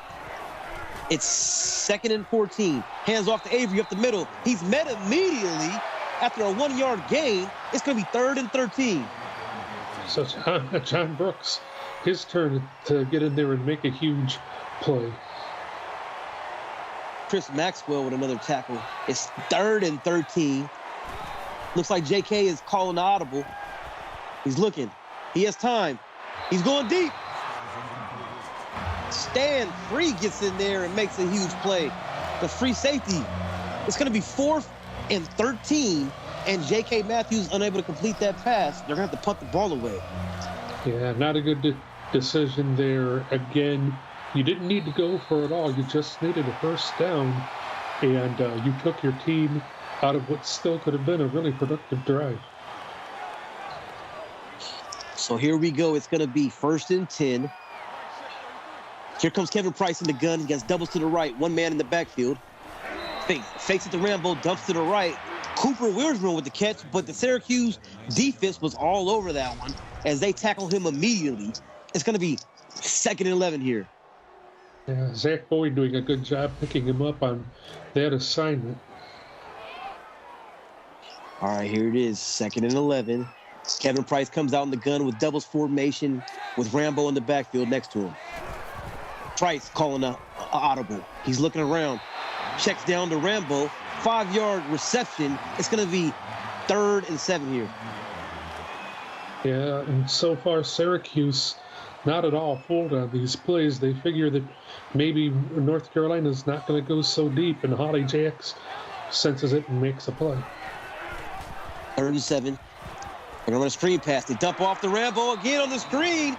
It's 2nd and 14. Hands off to Avery up the middle. He's met immediately after a 1-yard gain. It's going to be 3rd and 13. So John Brooks, his turn to get in there and make a huge play. Chris Maxwell with another tackle. It's 3rd and 13. Looks like JK is calling the audible. He's looking. He has time. He's going deep. Stan Free gets in there and makes a huge play. The free safety. It's going to be 4th and 13, and J.K. Matthews unable to complete that pass. They're going to have to punt the ball away. Yeah, not a good decision there. Again, you didn't need to go for it all. You just needed a first down, and you took your team out of what still could have been a really productive drive. So here we go. It's going to be 1st and 10. Here comes Kevin Price in the gun. He gets doubles to the right. One man in the backfield. Fakes it to Rambo, dumps to the right. Cooper Wiersma with the catch, but the Syracuse defense was all over that one as they tackle him immediately. It's going to be 2nd and 11 here. Yeah, Zach Boyd doing a good job picking him up on that assignment. All right, here it is, 2nd and 11. Kevin Price comes out in the gun with doubles formation with Rambo in the backfield next to him. Price calling a audible. He's looking around. Checks down to Rambo. 5-yard reception. It's going to be 3rd and 7 here. Yeah, and so far Syracuse not at all fooled on these plays. They figure that maybe North Carolina's not going to go so deep, and Holly Jacks senses it and makes a play. 3rd and 7. They're going to run a screen pass. They dump off the Rambo again on the screen.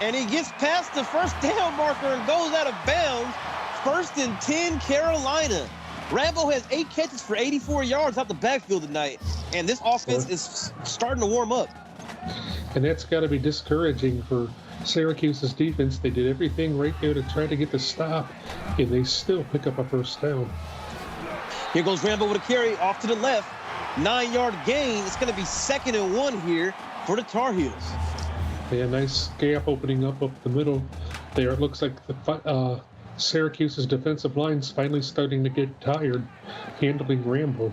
And he gets past the first down marker and goes out of bounds. 1st and 10, Carolina. Rambo has 8 catches for 84 yards out the backfield tonight. And this offense is starting to warm up. And that's got to be discouraging for Syracuse's defense. They did everything right there to try to get the stop, and they still pick up a first down. Here goes Rambo with a carry off to the left. 9-yard gain. It's going to be 2nd and 1 here for the Tar Heels. Yeah, nice gap opening up the middle there. It looks like the Syracuse's defensive line's finally starting to get tired handling Rambo.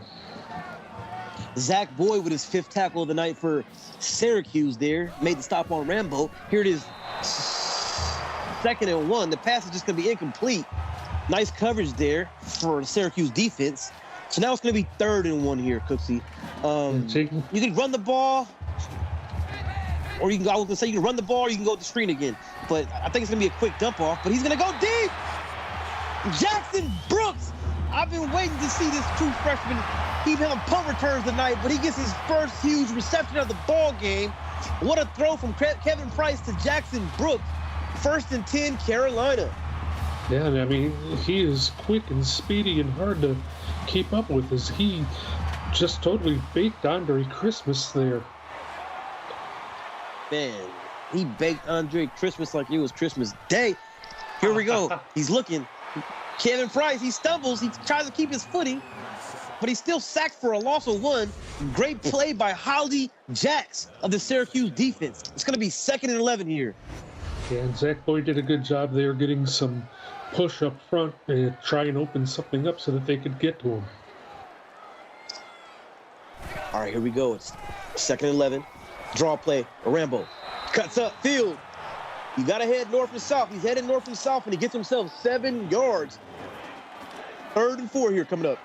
Zach Boyd with his 5th tackle of the night for Syracuse there. Made the stop on Rambo. Here it is, 2nd and 1. The pass is just going to be incomplete. Nice coverage there for the Syracuse defense. So now it's going to be 3rd and 1 here, Cooksey. You can run the ball, or you can, I was going to say you can run the ball, or you can go to the screen again. But I think it's going to be a quick dump off, but he's going to go deep. Jackson Brooks. I've been waiting to see this true freshman. He had punt returns tonight, but he gets his first huge reception of the ball game. What a throw from Kevin Price to Jackson Brooks. 1st and 10, Carolina. Yeah, I mean, he is quick and speedy and hard to keep up with. As he just totally baked Andre Christmas there. Man, he baked Andre Christmas like it was Christmas Day. Here we go. He's looking. Kevin Price, he stumbles. He tries to keep his footing. but he's still sacked for a loss of 1. Great play by Holly Jacks of the Syracuse defense. It's going to be 2nd and 11 here. Yeah, and Zach Boyd did a good job there getting some push up front and try and open something up so that they could get to him. All right, here we go. It's 2nd and 11. Draw play. Rambo cuts up field. You got to head north and south. He's heading north and south, and he gets himself 7 yards. 3rd and 4 here coming up.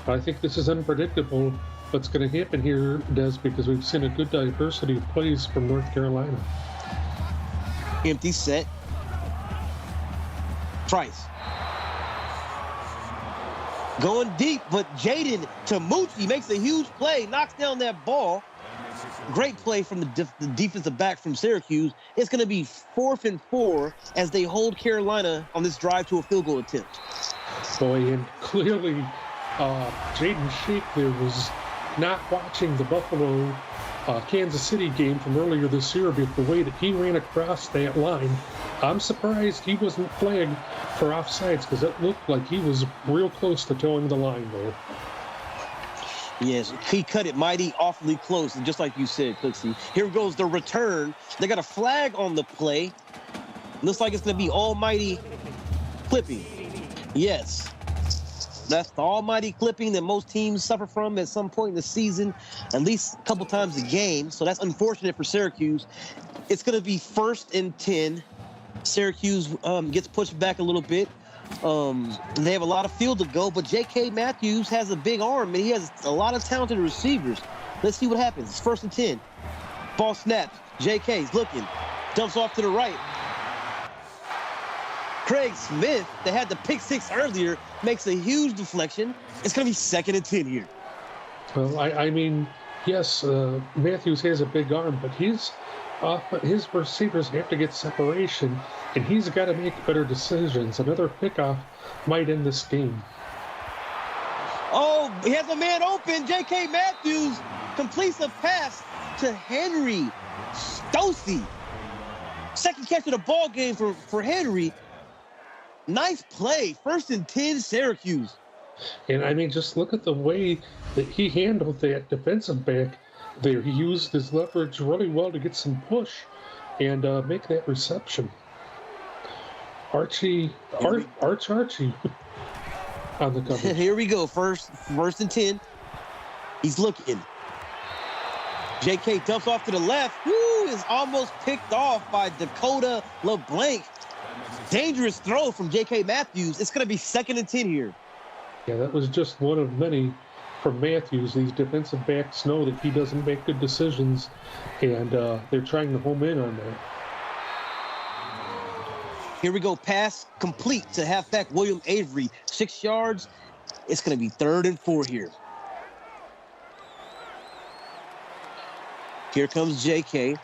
I think this is unpredictable what's going to happen here, Des, because we've seen a good diversity of plays from North Carolina. Empty set. Price. Going deep, but Jaden Tamucci makes a huge play, knocks down that ball. Great play from the defensive back from Syracuse. It's going to be 4th and 4 as they hold Carolina on this drive to a field goal attempt. Boy, and clearly Jaden Sheik there was not watching the Buffalo Kansas City game from earlier this year, but the way that he ran across that line, I'm surprised he wasn't flagged for offsides because it looked like he was real close to towing the line there. Yes, he cut it mighty awfully close, and just like you said, Cooksey. Here goes the return. They got a flag on the play. Looks like it's going to be almighty clipping. Yes. That's the almighty clipping that most teams suffer from at some point in the season, at least a couple times a game. So that's unfortunate for Syracuse. It's going to be 1st and 10. Syracuse gets pushed back a little bit. They have a lot of field to go, but J.K. Matthews has a big arm, and he has a lot of talented receivers. Let's see what happens. It's 1st and 10. Ball snaps. J.K.'s looking. Dumps off to the right. Craig Smith, that had the pick 6 earlier, makes a huge deflection. It's going to be 2nd and 10 here. Well, I mean, yes, Matthews has a big arm, but his receivers have to get separation, and he's got to make better decisions. Another pickoff might end this game. Oh, he has a man open. J.K. Matthews completes a pass to Henry Stosey. 2nd catch of the ball game for Henry. Nice play. 1st and 10, Syracuse. And, I mean, just look at the way that he handled that defensive back there. He used his leverage really well to get some push and make that reception. Archie on the cover. Here we go. First and 10. He's looking. J.K. dumps off to the left. Woo! Is almost picked off by Dakota LeBlanc. Dangerous throw from J.K. Matthews. It's going to be 2nd and 10 here. Yeah, that was just one of many from Matthews. These defensive backs know that he doesn't make good decisions, and they're trying to home in on that. Here we go. Pass complete to halfback William Avery. 6 yards. It's going to be 3rd and 4 here. Here comes J.K.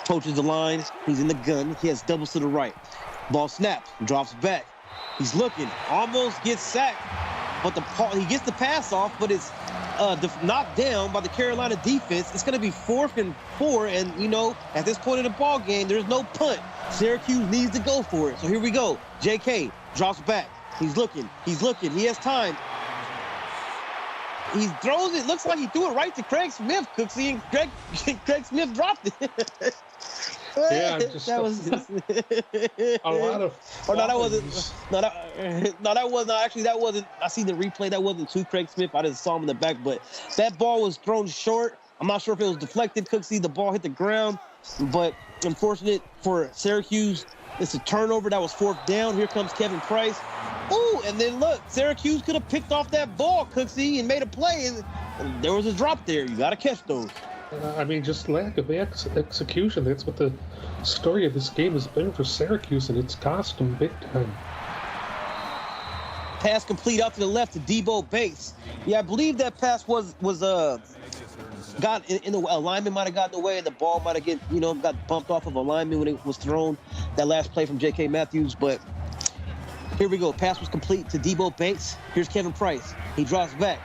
Poaches the line. He's in the gun. He has doubles to the right. Ball snaps. Drops back. He's looking. Almost gets sacked. But he gets the pass off, but it's knocked down by the Carolina defense. It's going to be 4th and 4. And, you know, at this point in the ball game, there's no punt. Syracuse needs to go for it. So here we go. J.K. drops back. He's looking. He has time. He throws it. Looks like he threw it right to Craig Smith, Cooksey, and Craig Smith dropped it. Yeah, just that was a lot of. Or no, that wasn't. No, that wasn't. Actually, that wasn't. I seen the replay. That wasn't to Craig Smith. I just saw him in the back, but that ball was thrown short. I'm not sure if it was deflected. Cooksey, the ball hit the ground, but unfortunate for Syracuse, it's a turnover. That was 4th down. Here comes Kevin Price. Ooh, and then look, Syracuse could have picked off that ball, Cooksey, and made a play, and there was a drop there. You got to catch those. I mean, just lack of execution. That's what the story of this game has been for Syracuse, and it's cost them big time. Pass complete out to the left to Debo Bates. Yeah, I believe that pass was got in the alignment, might have gotten away, and the ball might have got bumped off of alignment when it was thrown. That last play from J.K. Matthews, but here we go. Pass was complete to Debo Bates. Here's Kevin Price. He drops back.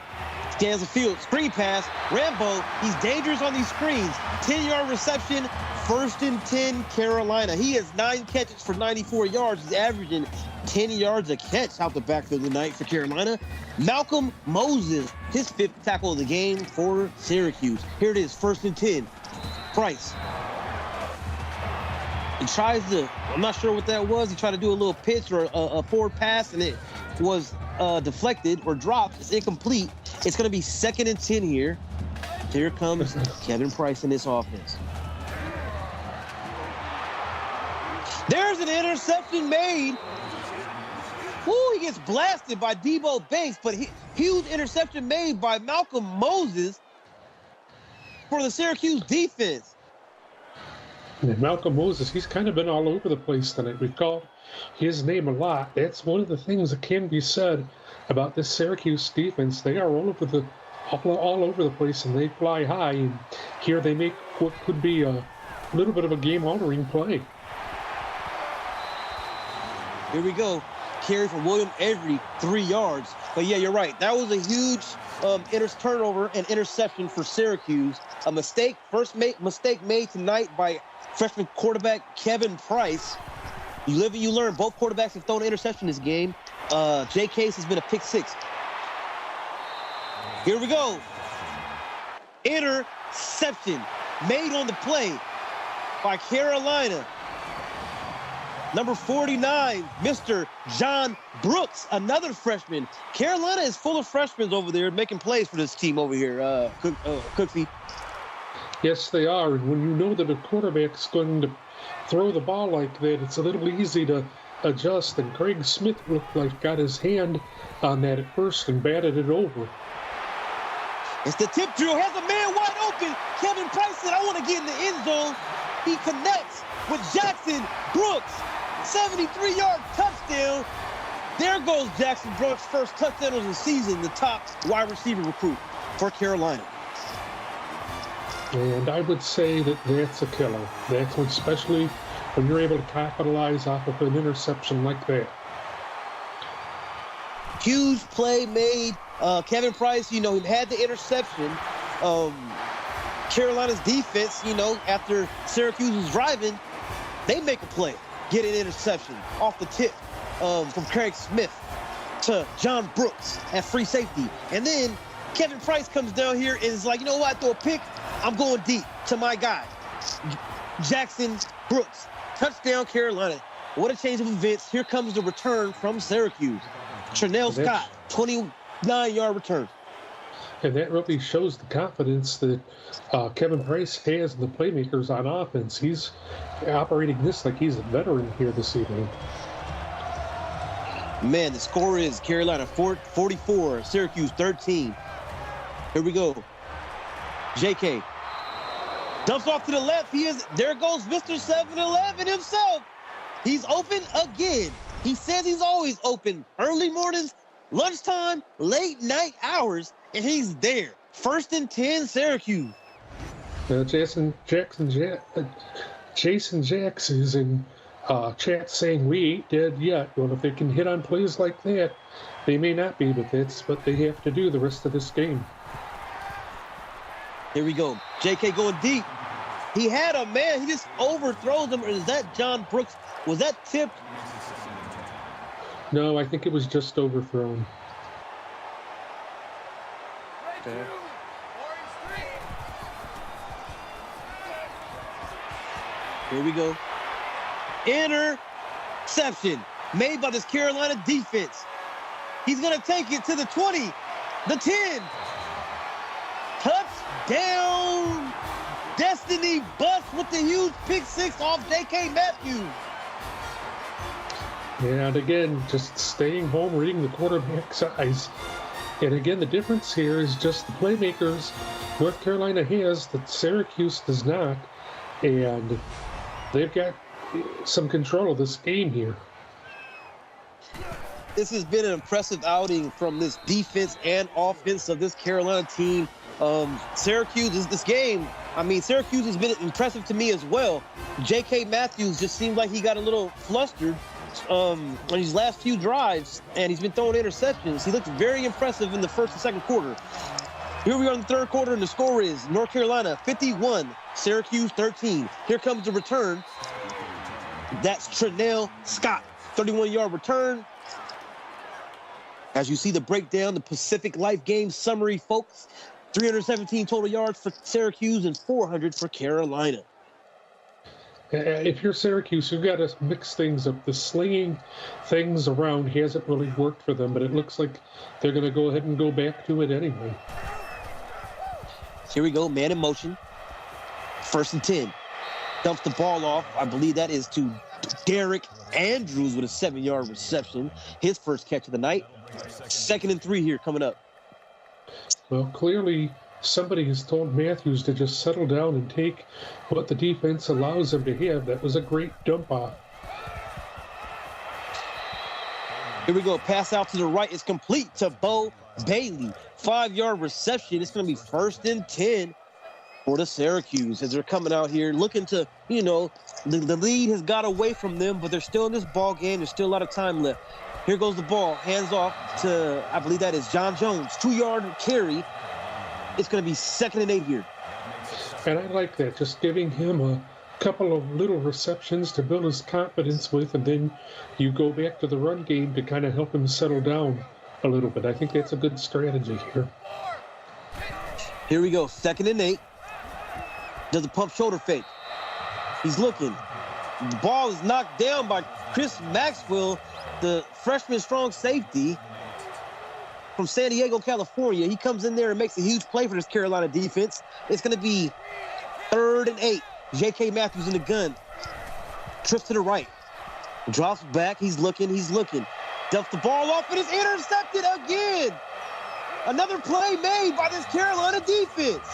Scans the field. Screen pass. Rambo. He's dangerous on these screens. 10-yard reception. 1st and 10, Carolina. He has 9 catches for 94 yards. He's averaging 10 yards a catch out the backfield tonight for Carolina. Malcolm Moses, his 5th tackle of the game for Syracuse. Here it is, 1st and 10. Price. He tries to, I'm not sure what that was. He tried to do a little pitch or a forward pass, and it was deflected or dropped. It's incomplete. It's going to be 2nd and 10 here. Here comes Kevin Price in this offense. There's an interception made. Ooh, he gets blasted by Debo Banks, but huge interception made by Malcolm Moses for the Syracuse defense. And Malcolm Moses, he's kind of been all over the place tonight. We've called his name a lot. That's one of the things that can be said about this Syracuse defense. They are all over the place, and they fly high. And here they make what could be a little bit of a game-altering play. Here we go. Carry from William Avery, 3 yards. But yeah, you're right. That was a huge turnover and interception for Syracuse. A mistake, mistake made tonight by freshman quarterback Kevin Price. You live and you learn. Both quarterbacks have thrown an interception this game. Jay Case has been a pick 6. Here we go. Interception made on the play by Carolina. Number 49, Mr. John Brooks, another freshman. Carolina is full of freshmen over there making plays for this team over here, Cooksey. Yes, they are. And when you know that a quarterback's going to throw the ball like that, it's a little easy to adjust. And Craig Smith looked like got his hand on that at first and batted it over. It's the tip drill. Has a man wide open. Kevin Price said, I want to get in the end zone. He connects with Jackson Brooks. 73-yard touchdown. There goes Jackson Brooks' first touchdown of the season, the top wide receiver recruit for Carolina. And I would say that that's a killer. That's what, especially when you're able to capitalize off of an interception like that. Huge play made. Kevin Price, he had the interception. Carolina's defense, after Syracuse was driving, they make a play. Get an interception off the tip from Craig Smith to John Brooks at free safety. And then Kevin Price comes down here and is like, you know what, I throw a pick, I'm going deep to my guy, Jackson Brooks. Touchdown, Carolina. What a change of events. Here comes the return from Syracuse. Trinell Scott, 29-yard return. And that really shows the confidence that Kevin Price has in the playmakers on offense. He's operating this like he's a veteran here this evening. Man, the score is Carolina 44, Syracuse 13. Here we go. JK dumps off to the left. There goes Mr. 7-Eleven himself. He's open again. He says he's always open. Early mornings, lunchtime, late night hours. And he's there. 1st and 10, Syracuse. Jason Jacks is in chat saying we ain't dead yet. Well, if they can hit on plays like that, they may not be, but that's what they have to do the rest of this game. Here we go. JK going deep. He had a man. He just overthrows him. Or is that John Brooks? Was that tipped? No, I think it was just overthrown. Okay. Here we go. Interception made by this Carolina defense. He's going to take it to the 20, the 10. Touchdown. Destiny Bus with the huge pick 6 off J.K. Matthews. And again, just staying home, reading the quarterback's eyes. And again, the difference here is just the playmakers North Carolina has that Syracuse does not. And they've got some control of this game here. This has been an impressive outing from this defense and offense of this Carolina team. Syracuse is this game. Syracuse has been impressive to me as well. J.K. Matthews just seemed like he got a little flustered on these last few drives, and he's been throwing interceptions. He looked very impressive in the first and second quarter. Here we are in the third quarter, and the score is North Carolina 51, Syracuse 13. Here comes the return. That's Trinell Scott. 31-yard return. As you see the breakdown, the Pacific Life Game summary, folks. 317 total yards for Syracuse and 400 for Carolina. If you're Syracuse, you've got to mix things up. The slinging things around hasn't really worked for them, but it looks like they're going to go ahead and go back to it anyway. Here we go, man in motion. 1st and 10. Dumps the ball off. I believe that is to Derek Andrews with a 7-yard reception. His first catch of the night. 2nd and 3 here coming up. Well, clearly somebody has told Matthews to just settle down and take what the defense allows him to have. That was a great dump off. Here we go. Pass out to the right. It's complete to Bo Bailey. 5-yard reception. It's going to be 1st and 10 for the Syracuse as they're coming out here looking to, the lead has got away from them, but they're still in this ball game. There's still a lot of time left. Here goes the ball. Hands off to, I believe that is John Jones. 2-yard carry. It's going to be 2nd and 8 here. And I like that, just giving him a couple of little receptions to build his confidence with, and then you go back to the run game to kind of help him settle down a little bit. I think that's a good strategy here. Here we go. 2nd and 8. Does a pump shoulder fake. He's looking. The ball is knocked down by Chris Maxwell, the freshman strong safety from San Diego, California. He comes in there and makes a huge play for this Carolina defense. It's going to be 3rd and 8. J.K. Matthews in the gun. Trips to the right. Drops back. He's looking. Dumps the ball off, and it's intercepted again. Another play made by this Carolina defense.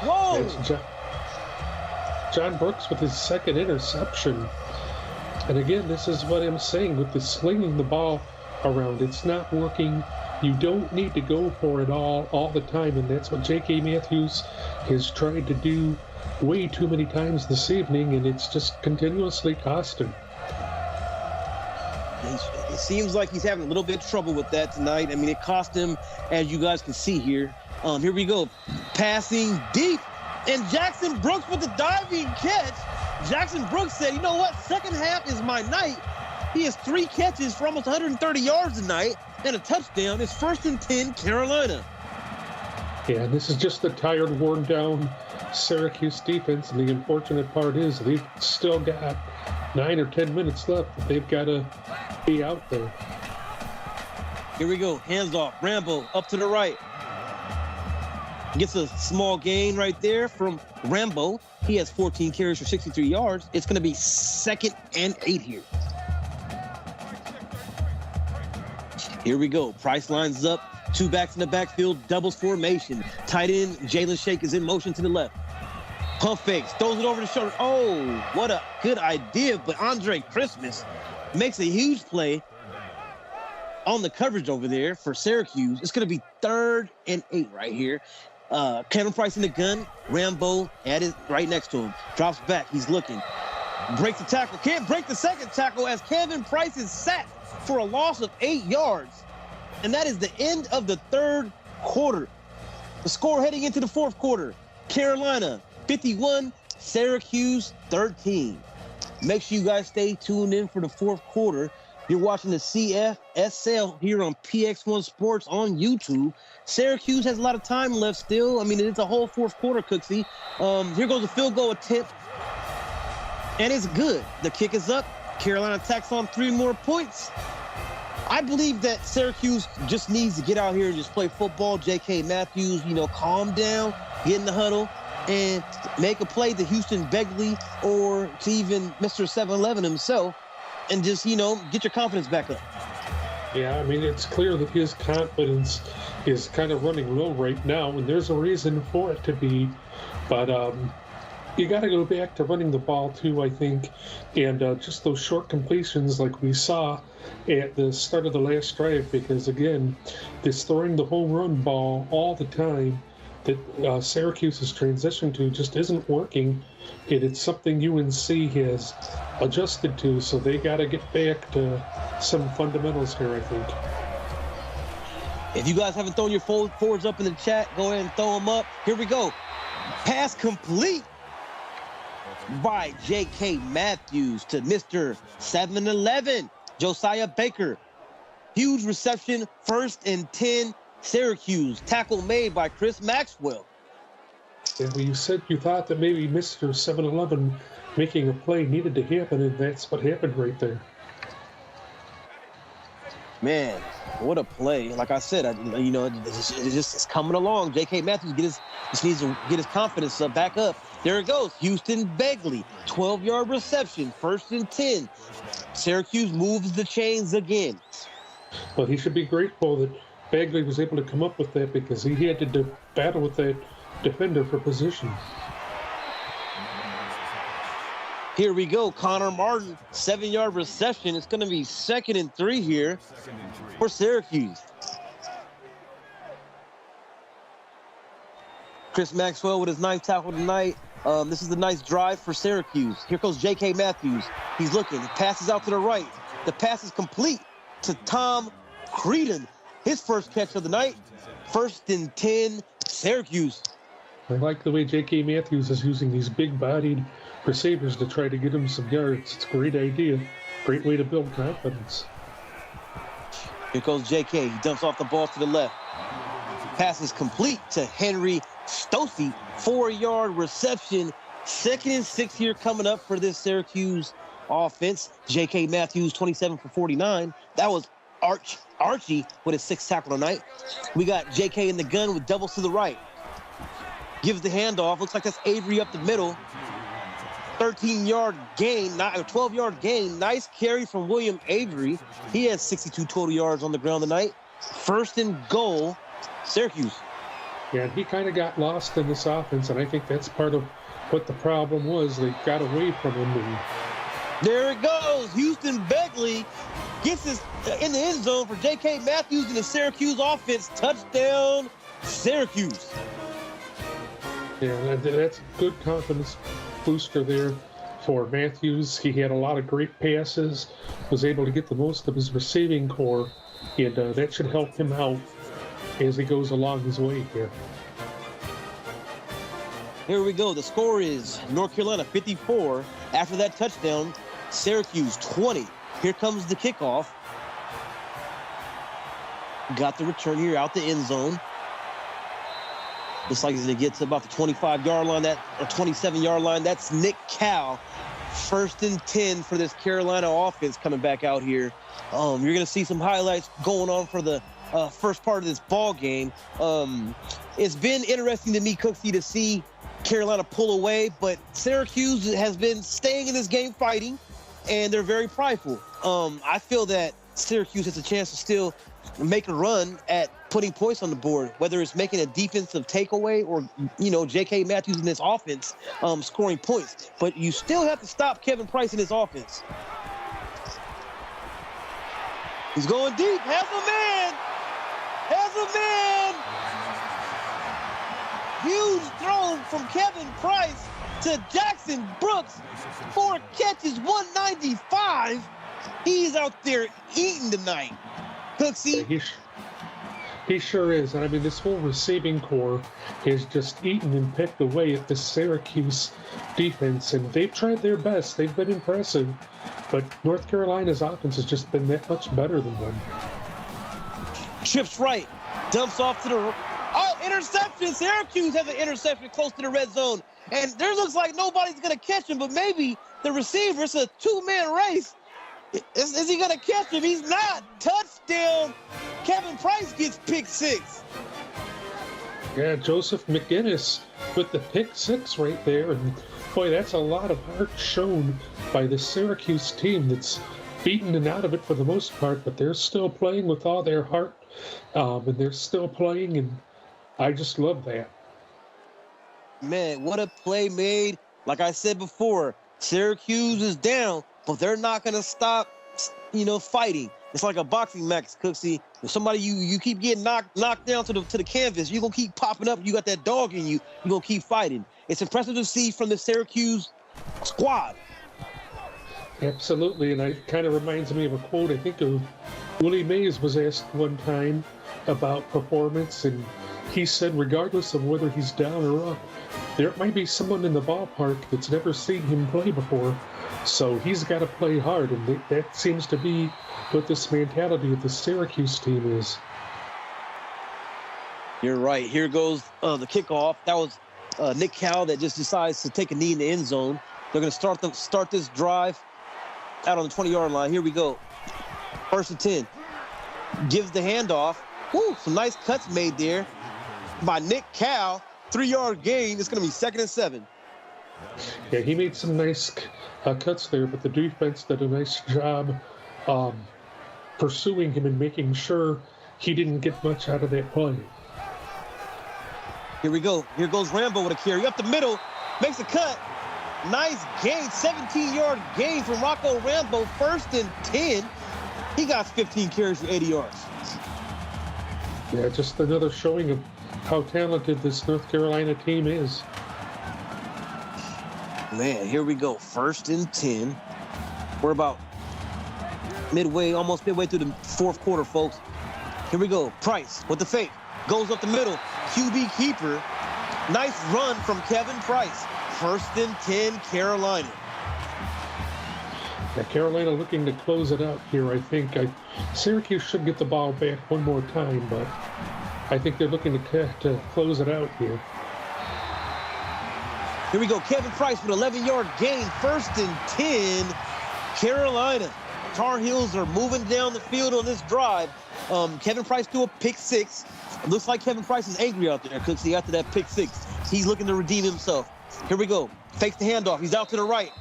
Whoa. That's John Brooks with his 2nd interception. And again, this is what I'm saying with the slinging the ball around. It's not working. You don't need to go for it all the time, and that's what J.K. Matthews has tried to do way too many times this evening, and it's just continuously cost him. It seems like he's having a little bit of trouble with that tonight. I mean, it cost him, as you guys can see here. Here we go. Passing deep, and Jackson Brooks with the diving catch. Jackson Brooks said, you know what? Second half is my night. He has 3 catches for almost 130 yards tonight and a touchdown. It's 1st and 10, Carolina. Yeah, this is just the tired, worn-down Syracuse defense, and the unfortunate part is they've still got 9 or 10 minutes left, but they've got to be out there. Here we go. Hands off. Rambo up to the right. Gets a small gain right there from Rambo. He has 14 carries for 63 yards. It's going to be 2nd and 8 here. Here we go. Price lines up. 2 backs in the backfield. Doubles formation. Tight end Jalen Shake is in motion to the left. Pump fakes. Throws it over the shoulder. Oh, what a good idea. But Andre Christmas makes a huge play on the coverage over there for Syracuse. It's going to be 3rd and 8 right here. Kevin Price in the gun. Rambo at it right next to him. Drops back. He's looking. Breaks the tackle. Can't break the second tackle as Kevin Price is sacked for a loss of 8 yards. And that is the end of the 3rd quarter. The score heading into the 4th quarter. Carolina 51, Syracuse 13. Make sure you guys stay tuned in for the 4th quarter. You're watching the CFSL here on PX1 Sports on YouTube. Syracuse has a lot of time left still. I mean, it's a whole 4th quarter, Cooksey. Here goes a field goal attempt. And it's good. The kick is up. Carolina tacks on 3 more points. I believe that Syracuse just needs to get out here and just play football. J.K. Matthews, calm down, get in the huddle, and make a play to Houston Begley or to even Mr. 7-Eleven himself, and just, get your confidence back up. Yeah, I mean, it's clear that his confidence is kind of running low right now, and there's a reason for it to be. But you got to go back to running the ball, too, I think. And just those short completions like we saw at the start of the last drive, because, again, this throwing the home run ball all the time that Syracuse has transitioned to just isn't working. And it's something UNC has adjusted to, so they got to get back to some fundamentals here, I think. If you guys haven't thrown your forwards up in the chat, go ahead and throw them up. Here we go. Pass complete. by J.K. Matthews to Mr. 7-Eleven, Josiah Baker. Huge reception, 1st and 10, Syracuse. Tackle made by Chris Maxwell. And you said you thought that maybe Mr. 7-Eleven making a play needed to happen, and that's what happened right there. Man, what a play. Like I said, it's coming along. J.K. Matthews just needs to get his confidence back up. There it goes. Houston Begley, 12-yard reception, 1st and 10. Syracuse moves the chains again. Well, he should be grateful that Bagley was able to come up with that, because he had to battle with that defender for position. Here we go. Connor Martin, 7-yard reception. It's going to be 2nd and 3 here for Syracuse. Chris Maxwell with his 9th tackle tonight. This is a nice drive for Syracuse. Here goes J.K. Matthews. He's looking. He passes out to the right. The pass is complete to Tom Creedon. His first catch of the night. 1st and 10, Syracuse. I like the way J.K. Matthews is using these big-bodied receivers to try to get him some yards. It's a great idea. Great way to build confidence. Here goes J.K. He dumps off the ball to the left. Pass is complete to Henry Stosey. 4-yard reception. 2nd and 6 here coming up for this Syracuse offense. J.K. Matthews, 27 for 49. That was Archie with his 6th tackle tonight. We got J.K. in the gun with doubles to the right. Gives the handoff. Looks like that's Avery up the middle. 13-yard gain, not a 12-yard gain. Nice carry from William Avery. He has 62 total yards on the ground tonight. 1st and goal, Syracuse. Yeah, he kind of got lost in this offense, and I think that's part of what the problem was. They got away from him. And there it goes. Houston Begley gets this in the end zone for J.K. Matthews in the Syracuse offense. Touchdown, Syracuse. Yeah, that's a good confidence booster there for Matthews. He had a lot of great passes, was able to get the most of his receiving core, and that should help him out as he goes along his way here. Here we go. The score is North Carolina 54. After that touchdown, Syracuse 20. Here comes the kickoff. Got the return here out the end zone. Looks like he's going to get to about the 25-yard line, or 27-yard line. That's Nick Cal. 1st and 10 for this Carolina offense coming back out here. You're going to see some highlights going on for the first part of this ball game. It's been interesting to me, Cooksey, to see Carolina pull away, but Syracuse has been staying in this game fighting, and they're very prideful. I feel that Syracuse has a chance to still make a run at putting points on the board, whether it's making a defensive takeaway or, J.K. Matthews in this offense scoring points. But you still have to stop Kevin Price in this offense. He's going deep. Has a man. Huge throw from Kevin Price to Jackson Brooks. 4 catches, 195. He's out there eating tonight. Cooksey. He sure is. And I mean, this whole receiving core has just eaten and picked away at the Syracuse defense, and they've tried their best. They've been impressive, but North Carolina's offense has just been that much better than them. Trips right, dumps off to the interception. Syracuse has an interception close to the red zone, and there looks like nobody's going to catch him, but maybe the receiver. It's a 2-man race. Is he going to catch him? He's not. Touchdown. Kevin Price gets pick 6. Yeah, Joseph McGinnis with the pick 6 right there. And boy, that's a lot of heart shown by the Syracuse team that's beaten and out of it for the most part, but they're still playing with all their heart, and they're still playing, and I just love that. Man, what a play made. Like I said before, Syracuse is down, but they're not going to stop, fighting. It's like a boxing match, Cooksey. If somebody you keep getting knocked down to the canvas, you're going to keep popping up. You got that dog in you. You're going to keep fighting. It's impressive to see from the Syracuse squad. Absolutely, and it kind of reminds me of a quote I think of Willie Mays was asked one time about performance, and he said regardless of whether he's down or up, there might be someone in the ballpark that's never seen him play before. So he's got to play hard, and that seems to be what this mentality of the Syracuse team is. You're right. Here goes the kickoff. That was Nick Cal that just decides to take a knee in the end zone. They're going to start this drive out on the 20-yard line. Here we go. 1st and 10. Gives the handoff. Woo, some nice cuts made there by Nick Cal. 3-yard gain. It's going to be 2nd and 7. Yeah, he made some nice cuts there, but the defense did a nice job pursuing him and making sure he didn't get much out of that play. Here we go. Here goes Rambo with a carry up the middle. Makes a cut. Nice gain. 17-yard gain from Rocco Rambo. 1st and 10. He got 15 carries for 80 yards. Yeah, just another showing of how talented this North Carolina team is. Man, here we go. 1st and 10. We're about almost midway through the 4th quarter, folks. Here we go. Price with the fake. Goes up the middle. QB keeper. Nice run from Kevin Price. 1st and 10, Carolina. Yeah, Carolina looking to close it out here, I think. Syracuse should get the ball back one more time, but I think they're looking to close it out here. Here we go. Kevin Price with 11-yard gain. 1st and 10, Carolina. Tar Heels are moving down the field on this drive. Kevin Price threw a pick 6. It looks like Kevin Price is angry out there, Cooksey, after that pick 6. He's looking to redeem himself. Here we go. Fakes the handoff. He's out to the right.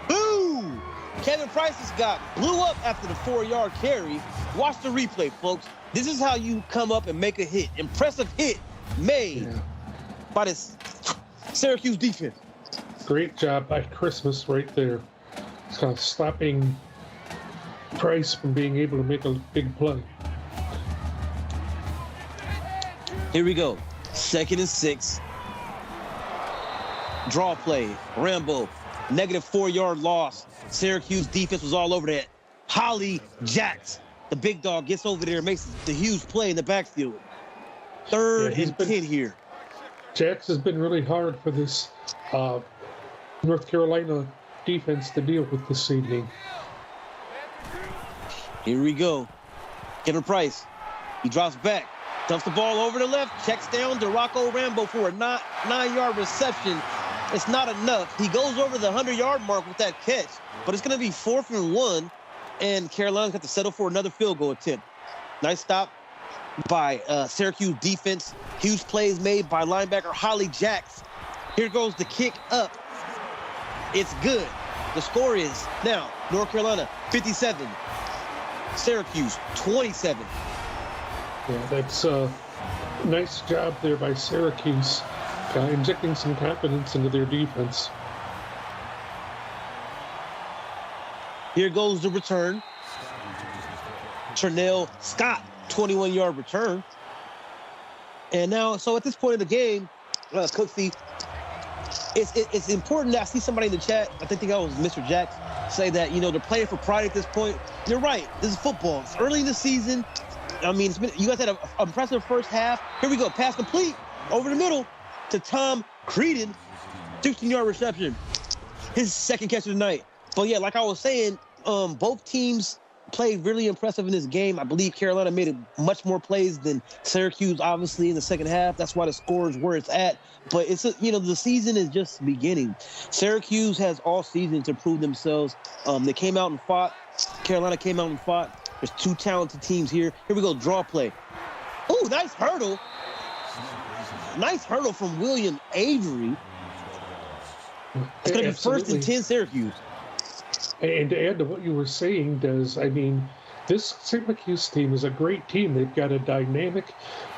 Boom! Kevin Price just blew up after the 4-yard carry. Watch the replay, folks. This is how you come up and make a hit. Impressive hit made by this Syracuse defense. Great job by Christmas right there. It's kind of stopping Price from being able to make a big play. Here we go. 2nd and 6. Draw play. Rambo. Negative 4-yard loss. Syracuse defense was all over that. Holly Jacks, the big dog, gets over there and makes the huge play in the backfield. 3rd and 10 here. Jacks has been really hard for this North Carolina defense to deal with this evening. Here we go. Kevin Price. He drops back. Dumps the ball over the left. Checks down to Rocco Rambo for a 9-yard reception. It's not enough. He goes over the 100-yard mark with that catch, but it's going to be 4th and 1, and Carolina's got to settle for another field goal attempt. Nice stop by Syracuse defense. Huge plays made by linebacker Holly Jacks. Here goes the kick up. It's good. The score is now North Carolina 57, Syracuse 27. Yeah, that's a nice job there by Syracuse, injecting some confidence into their defense. Here goes the return. Ternell Scott, 21-yard return. And now, so at this point in the game, Cooksey, it's important that I see somebody in the chat, I think that was Mr. Jacks, say that, they're playing for pride at this point. You're right. This is football. It's early in the season. I mean, you guys had an impressive first half. Here we go. Pass complete over the middle to Tom Creedon. 16-yard reception. His 2nd catch of the night. But, yeah, like I was saying, both teams played really impressive in this game. I believe Carolina made much more plays than Syracuse, obviously, in the second half. That's why the score is where it's at. But, the season is just beginning. Syracuse has all season to prove themselves. They came out and fought. Carolina came out and fought. There's 2 talented teams here. Here we go, draw play. Oh, nice hurdle. Nice hurdle from William Avery. It's going to be 1st and 10 Syracuse. And to add to what you were saying, this Syracuse team is a great team. They've got a dynamic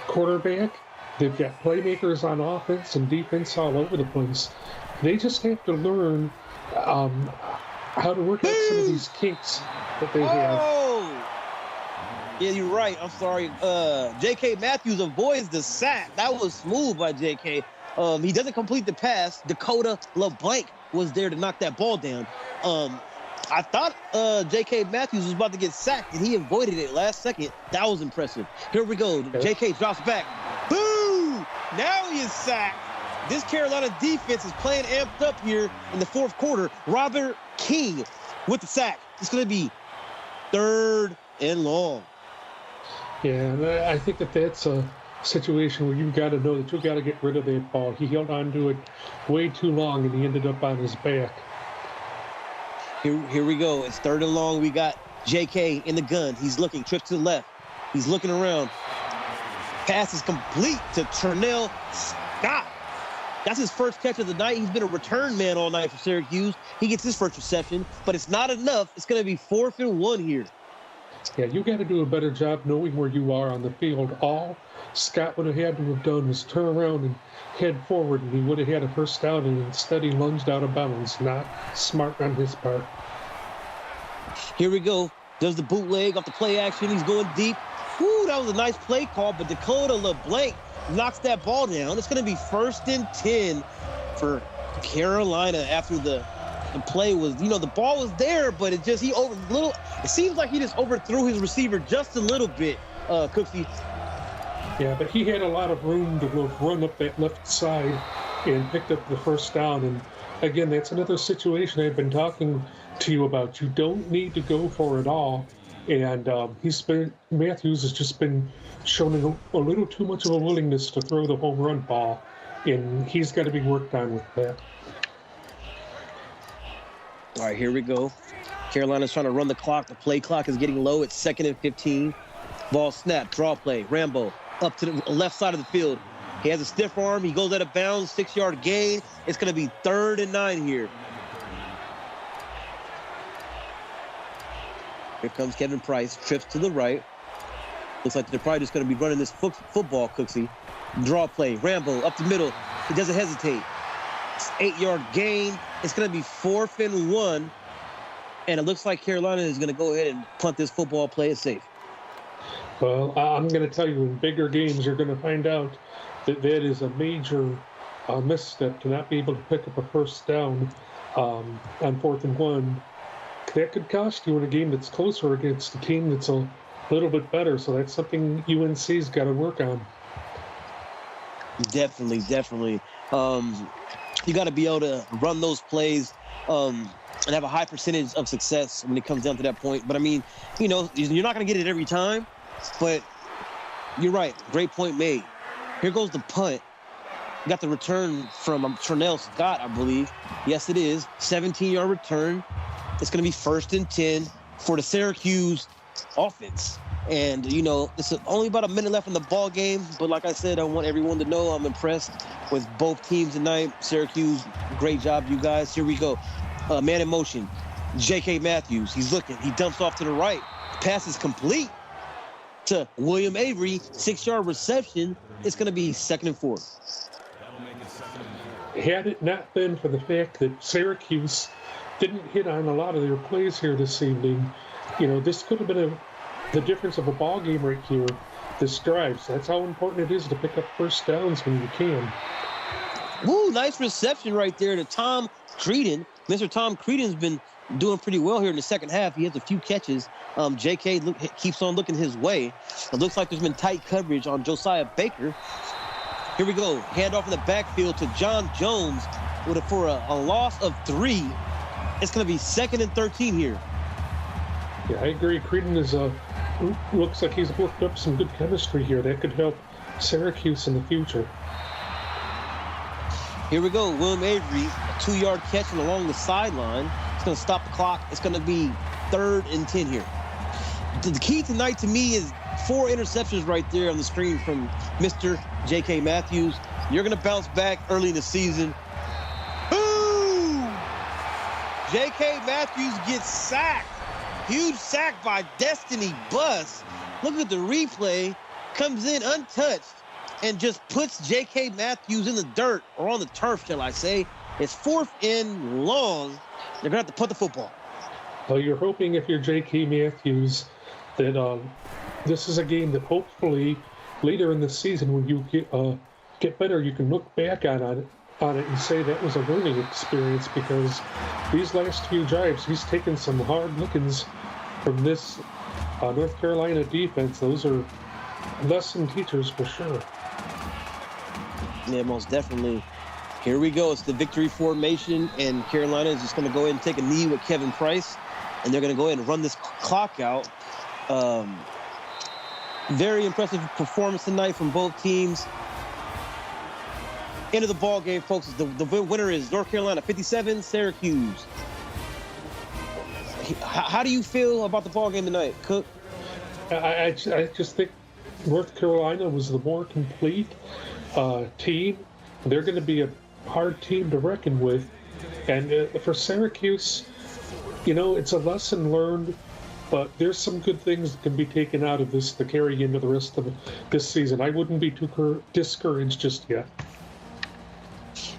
quarterback. They've got playmakers on offense and defense all over the place. They just have to learn how to work out some of these kinks that they have. Yeah, you're right. I'm sorry. J.K. Matthews avoids the sack. That was smooth by J.K. He doesn't complete the pass. Dakota LeBlanc was there to knock that ball down. I thought J.K. Matthews was about to get sacked, and he avoided it last second. That was impressive. Here we go. J.K. drops back. Boom! Now he is sacked. This Carolina defense is playing amped up here in the fourth quarter. Robert King with the sack. It's going to be 3rd and long. Yeah, and I think that's a situation where you've got to know that you've got to get rid of that ball. He held on to it way too long, and he ended up on his back. Here we go. It's 3rd and long. We got JK in the gun. He's looking, trips to the left. He's looking around. Pass is complete to Turnell Scott. That's his first catch of the night. He's been a return man all night for Syracuse. He gets his first reception, but it's not enough. It's going to be 4th and 1 here. Yeah, you got to do a better job knowing where you are on the field. All Scott would have had to have done was turn around and head forward, and he would have had a first down, and instead he lunged out of bounds. Not smart on his part. Here we go. Does the bootleg off the play action. He's going deep. Woo, that was a nice play call, but Dakota LeBlanc knocks that ball down. It's going to be 1st and 10 for Carolina after the play was, the ball was there, but it seems like he just overthrew his receiver just a little bit, Cooksey. Yeah, but he had a lot of room to run up that left side and picked up the first down. And again, that's another situation I've been talking to you about. You don't need to go for it all. And Matthews has just been showing a little too much of a willingness to throw the home run ball, and he's got to be worked on with that. All right, here we go. Carolina's trying to run the clock. The play clock is getting low. It's 2nd and 15. Ball snap, draw play. Rambo up to the left side of the field. He has a stiff arm. He goes out of bounds, 6-yard gain. It's going to be 3rd and 9 here. Here comes Kevin Price, trips to the right. Looks like they're probably just going to be running this football, Cooksey. Draw play, Rambo up the middle. He doesn't hesitate. It's 8-yard gain. It's going to be 4th and 1. And it looks like Carolina is going to go ahead and punt this football, play it safe. Well, I'm going to tell you, in bigger games, you're going to find out that is a major misstep to not be able to pick up a first down on 4th and 1. That could cost you in a game that's closer against a team that's a little bit better. So that's something UNC's got to work on. Definitely. You got to be able to run those plays and have a high percentage of success when it comes down to that point. But, I mean, you're not going to get it every time. But you're right. Great point made. Here goes the punt. You got the return from Turnell Scott, I believe. Yes, it is. 17-yard return. It's going to be 1st and 10 for the Syracuse offense. And, it's only about a minute left in the ball game. But like I said, I want everyone to know I'm impressed with both teams tonight. Syracuse, great job, you guys. Here we go. Man in motion. J.K. Matthews, he's looking. He dumps off to the right. Pass is complete to William Avery. 6-yard reception. It's going to be 2nd and 4. Had it not been for the fact that Syracuse didn't hit on a lot of their plays here this evening, this could have been the difference of a ball game right here. This drives. That's how important it is to pick up first downs when you can. Woo, nice reception right there to Tom Creedon. Mr. Tom Creedon's been doing pretty well here in the second half. He has a few catches. JK keeps on looking his way. It looks like there's been tight coverage on Josiah Baker. Here we go. Handoff in the backfield to John Jones for a loss of 3. It's going to be 2nd and 13 here. Yeah, I agree. Creedon looks like he's worked up some good chemistry here. That could help Syracuse in the future. Here we go. William Avery, a 2-yard catch and along the sideline. It's going to stop the clock. It's going to be 3rd and 10 here. The key tonight to me is 4 interceptions right there on the screen from Mr. J.K. Matthews. You're going to bounce back early in the season. Boom! J.K. Matthews gets sacked. Huge sack by Destiny Buss. Look at the replay. Comes in untouched and just puts J.K. Matthews in the dirt, or on the turf, shall I say. It's 4th and long. They're going to have to punt the football. Well, you're hoping if you're J.K. Matthews that this is a game that hopefully later in the season when you get better, you can look back on it and say that was a learning experience, because these last few drives, he's taken some hard lookings from this North Carolina defense. Those are lesson teachers for sure. Yeah, most definitely. Here we go. It's the victory formation, and Carolina is just going to go ahead and take a knee with Kevin Price, and they're going to go ahead and run this clock out. Very impressive performance tonight from both teams. End of the ball game, folks. The winner is North Carolina 57, Syracuse. How do you feel about the ball game tonight, Cook? I just think North Carolina was the more complete team. They're going to be a hard team to reckon with. And for Syracuse, it's a lesson learned, but there's some good things that can be taken out of this to carry into the rest of this season. I wouldn't be too discouraged just yet.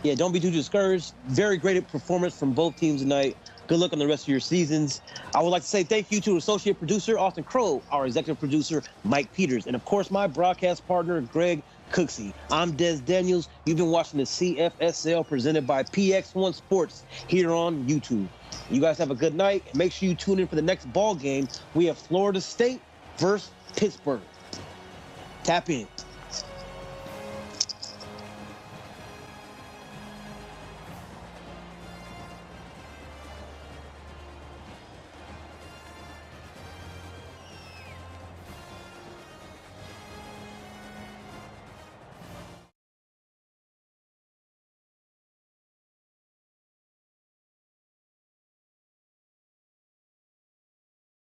Yeah, don't be too discouraged. Very great performance from both teams tonight. Good luck on the rest of your seasons. I would like to say thank you to associate producer Austin Crow, our executive producer Mike Peters, and of course my broadcast partner Greg Cooksey. I'm Des Daniels. You've been watching the CFSL presented by PX1 Sports here on YouTube. You guys have a good night. Make sure you tune in for the next ball game. We have Florida State versus Pittsburgh. Tap in.